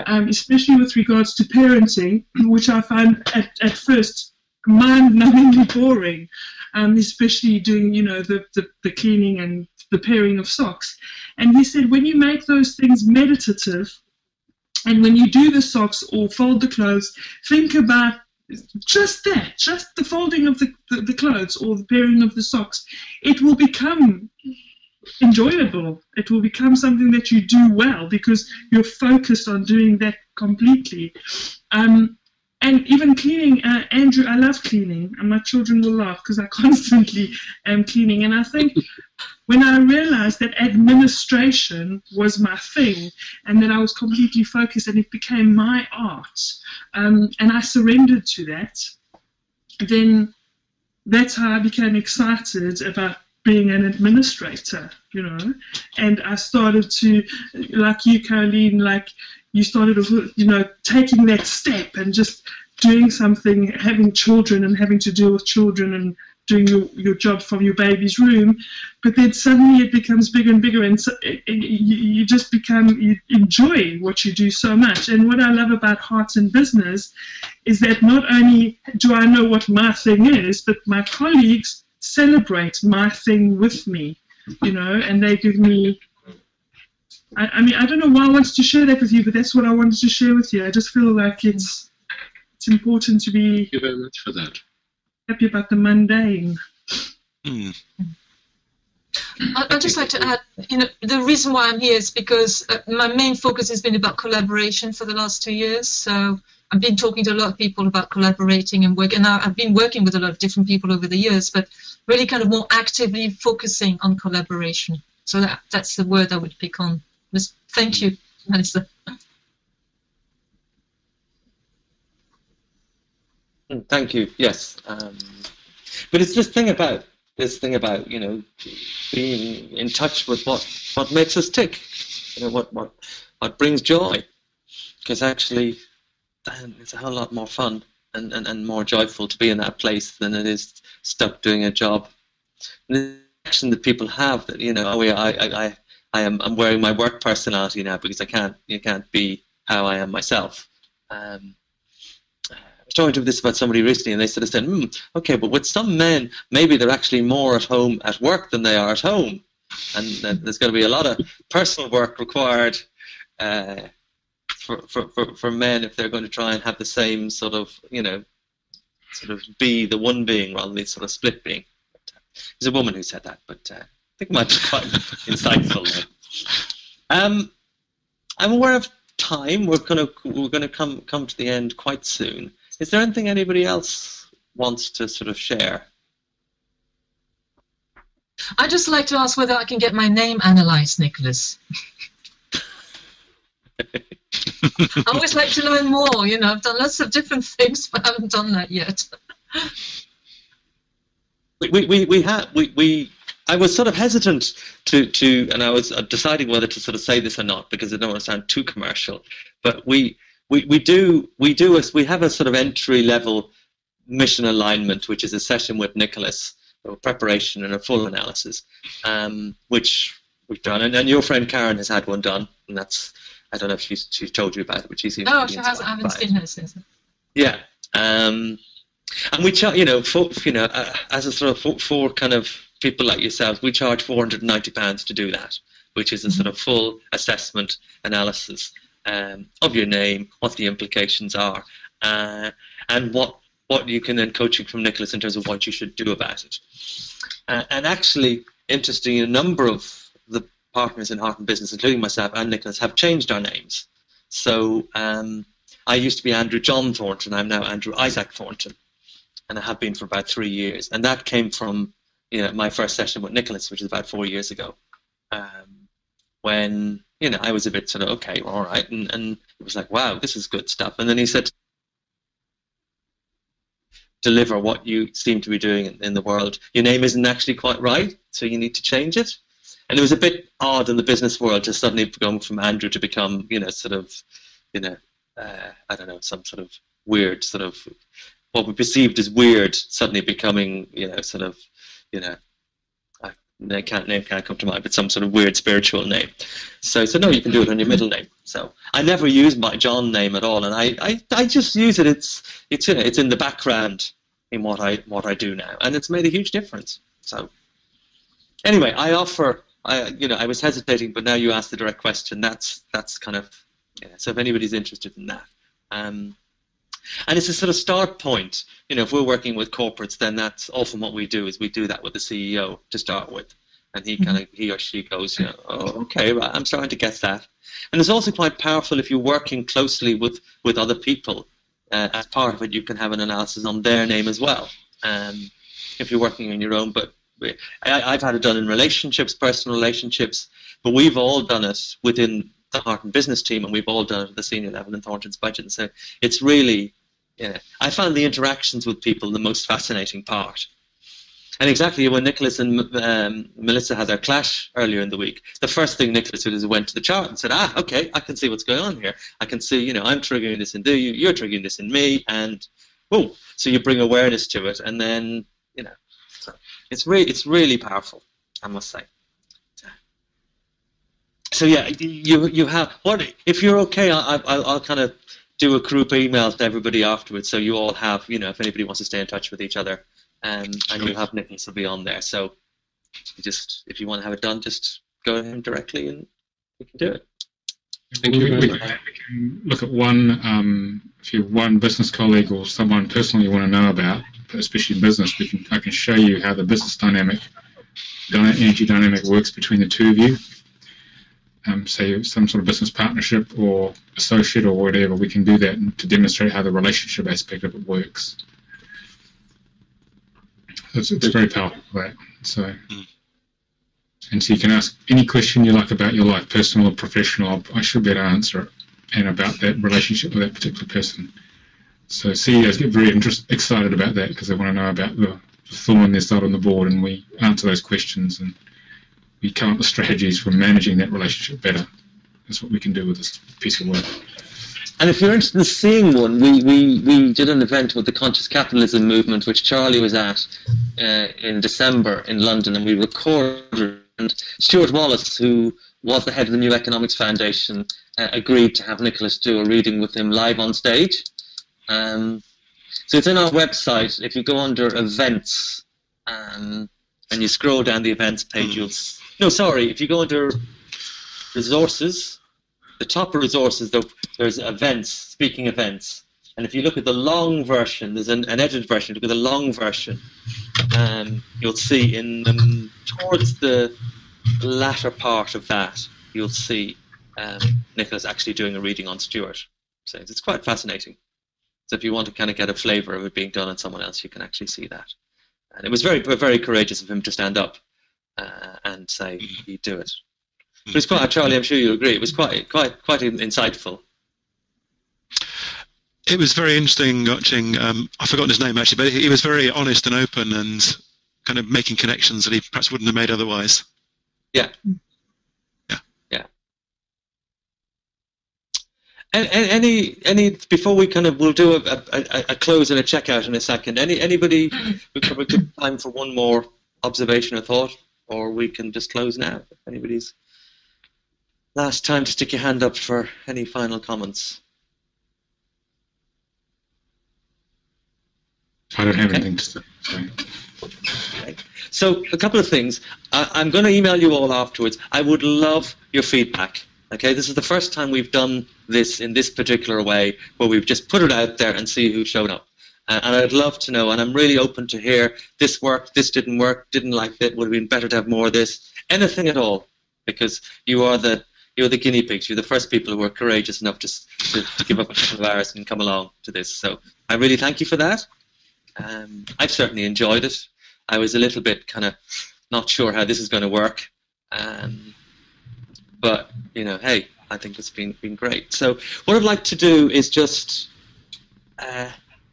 especially with regards to parenting, which I find at first mind-numbingly boring, especially doing, the cleaning and the pairing of socks. And he said, when you make those things meditative, and when you do the socks or fold the clothes, think about just the folding of the clothes or the pairing of the socks. It will become enjoyable. It will become something that you do well because you're focused on doing that completely. And even cleaning, Andrew, I love cleaning, and my children will laugh because I constantly am cleaning. And I think when I realized that administration was my thing and that I was completely focused and it became my art, and I surrendered to that, then that's how I became excited about being an administrator, And I started to, like you, Caroline, you started, taking that step and just doing something, having children and having to deal with children and doing your job from your baby's room. But then suddenly it becomes bigger and bigger, and so you just you enjoy what you do so much. And what I love about Hearts in Business is that not only do I know what my thing is, but my colleagues celebrate my thing with me, and they give me, I mean, I don't know why I wanted to share that with you, but that's what I wanted to share with you. I just feel like it's important to be Thank you very much for that. Happy about the mundane. I'd just like to add, the reason why I'm here is because my main focus has been about collaboration for the last 2 years. So I've been talking to a lot of people about collaborating and work, and I've been working with a lot of different people over the years, but really kind of more actively focusing on collaboration. So that's the word I would pick on. Thank you, Melissa. Thank you. Yes, but it's this thing about being in touch with what makes us tick, what brings joy, because actually it's a whole lot more fun and more joyful to be in that place than it is stuck doing a job. And the action that people have that I'm wearing my work personality now because you can't be how I am myself. I was talking to this about somebody recently, and they sort of said, okay, but with some men, maybe they're actually more at home at work than they are at home, and there's going to be a lot of personal work required for men if they're going to try and have the same sort of be the one being rather than sort of split being. There's a woman who said that, but I think it might be quite insightful. I'm aware of time. We're gonna come to the end quite soon. Is there anything anybody else wants to sort of share? I'd just like to ask whether I can get my name analysed, Nicholas. I always like to learn more. I've done lots of different things, but I haven't done that yet. I was sort of hesitant to, and I was deciding whether to sort of say this or not because I don't want to sound too commercial. But we have a sort of entry level mission alignment, which is a session with Nicholas, a preparation and a full analysis, which we've done, and your friend Karen has had one done, and that's, I don't know if she's told you about it, but she seems no, she hasn't. I haven't seen her since. Yeah, and we charge, as a sort of for kind of people like yourselves, we charge £490 to do that, which is a sort of full assessment analysis of your name, what the implications are, and what you can then coaching from Nicholas in terms of what you should do about it. And actually, interestingly, a number of the partners in Heart and Business, including myself and Nicholas, have changed our names. So I used to be Andrew John Thornton. I'm now Andrew Isaac Thornton, and I have been for about 3 years. And that came from my first session with Nicholas, which is about 4 years ago, when I was a bit sort of, okay, well, all right, and it was like, wow, this is good stuff. And then he said, deliver what you seem to be doing in the world. Your name isn't actually quite right, so you need to change it. And it was a bit odd in the business world to suddenly go from Andrew to become, sort of, I don't know, some sort of weird sort of what we perceived as weird suddenly becoming, sort of, name can't come to mind, but some sort of weird spiritual name. So no, you can do it on your middle name. So I never use my John name at all, and I just use it. It's in the background in what I do now, and it's made a huge difference. So anyway, I was hesitating, but now you asked the direct question. That's kind of, so if anybody's interested in that. And it's a sort of start point. If we're working with corporates, then that's often what we do, is we do that with the CEO to start with. And he or she goes, oh, okay, right, I'm starting to get that. And it's also quite powerful if you're working closely with other people. As part of it, you can have an analysis on their name as well. If you're working on your own, but I've had it done in relationships, personal relationships, but we've all done it within the Thornton business team, and we've all done it at the senior level in Thornton's budget. And so it's really, I found the interactions with people the most fascinating part. And exactly when Nicholas and Melissa had their clash earlier in the week, the first thing Nicholas did is went to the chart and said, okay, I can see what's going on here. I can see, I'm triggering this in you, you're triggering this in me, and so you bring awareness to it, and then, so it's really powerful, I must say. So yeah, you have, if you're okay, I'll kind of do a group email to everybody afterwards, so you all have, if anybody wants to stay in touch with each other, and you'll have Nicholas will be on there. So if you want to have it done, just go to him directly, and we can do it. Thank you very We much. can look at one, if you're one business colleague or someone personally you want to know about, especially business, I can show you how the business dynamic, energy dynamic works between the two of you. Say some sort of business partnership or associate or whatever, we can do that to demonstrate how the relationship aspect of it works. It's very powerful, that. So, and so you can ask any question you like about your life, personal or professional. I should be able to answer it, and about that relationship with that particular person. So CEOs get very excited about that because they want to know about the thorn they've got on the board, and we answer those questions and we come up with strategies for managing that relationship better. That's what we can do with this piece of work. And if you're interested in seeing one, we did an event with the Conscious Capitalism movement, which Charlie was at in December in London, and we recorded. And Stuart Wallace, who was the head of the New Economics Foundation, agreed to have Nicholas do a reading with him live on stage. So it's in our website. If you go under events and you scroll down the events page, if you go under resources, the top of resources, there's events, speaking events. And if you look at the long version, there's an edited version. Look at the long version, you'll see towards the latter part of that, you'll see Nicholas actually doing a reading on Stuart. So it's quite fascinating. So if you want to kind of get a flavour of it being done on someone else, you can actually see that. And it was very, very courageous of him to stand up and say he'd do it. But it's quite, Charlie, I'm sure you agree, it was quite insightful. It was very interesting watching, I've forgotten his name actually, but he was very honest and open and kind of making connections that he perhaps wouldn't have made otherwise. Yeah. And any before we we'll do a close and a checkout in a second. Anybody, we've got a good time for one more observation or thought, or we can just close now. If anybody's last time to stick your hand up for any final comments. I don't have anything to say. Okay. So a couple of things. I'm going to email you all afterwards. I would love your feedback. Okay, this is the first time we've done this in this particular way, where we've just put it out there and see who showed up. And I'd love to know, and I'm really open to hear, this worked, this didn't work, didn't like it, would have been better to have more of this, anything at all, because you're the guinea pigs. You're the first people who were courageous enough to give up a couple of hours and come along to this. So I really thank you for that. I've certainly enjoyed it. I was a little bit kind of not sure how this is going to work. But, hey, I think it's been great. So what I'd like to do is just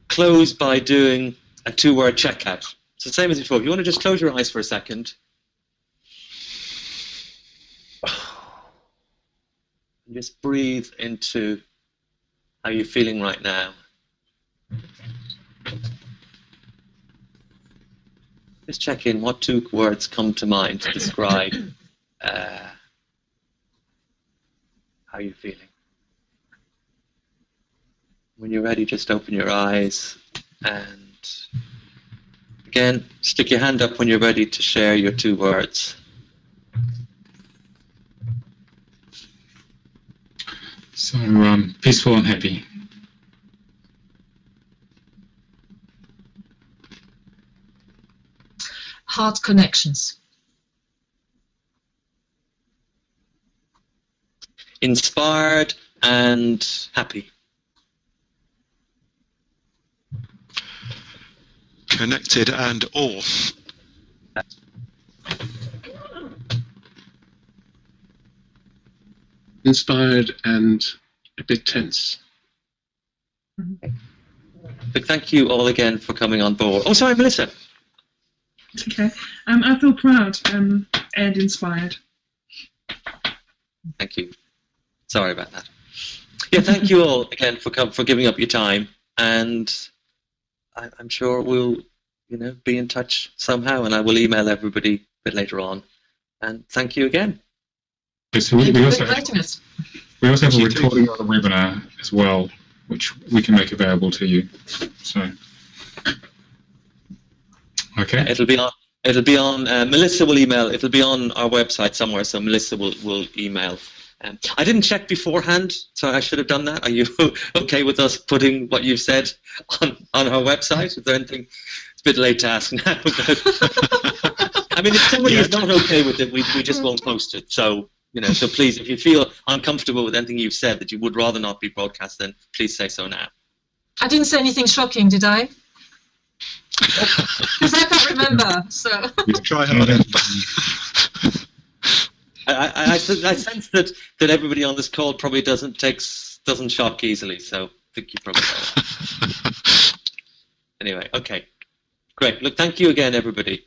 close by doing a 2-word checkout. So same as before. If you want to just close your eyes for a second. And just breathe into how you're feeling right now. Just check in what 2 words come to mind to describe how you're feeling. When you're ready, just open your eyes and again, stick your hand up when you're ready to share your 2 words. So, peaceful and happy. Heart connections. Inspired and happy. Connected and awe. Inspired and a bit tense. But thank you all again for coming on board. Oh, sorry, Melissa. It's okay. I feel proud and inspired. Thank you. Sorry about that. Yeah, thank you all again for giving up your time, and I'm sure we'll, be in touch somehow, and I will email everybody a bit later on. And thank you again. So we also have a recording of the webinar as well, which we can make available to you. So, okay. It'll be on. Melissa will email. It'll be on our website somewhere. So Melissa will email. I didn't check beforehand, so I should have done that. Are you okay with us putting what you've said on our website? Is there anything? It's a bit late to ask now. But, I mean, if somebody is not okay with it, we just won't post it. So, so please, if you feel uncomfortable with anything you've said that you would rather not be broadcast, then please say so now. I didn't say anything shocking, did I? Because I can't remember. So try harder. I sense that everybody on this call probably doesn't shock easily, so I think you probably know. Anyway, okay, great. Look, thank you again, everybody.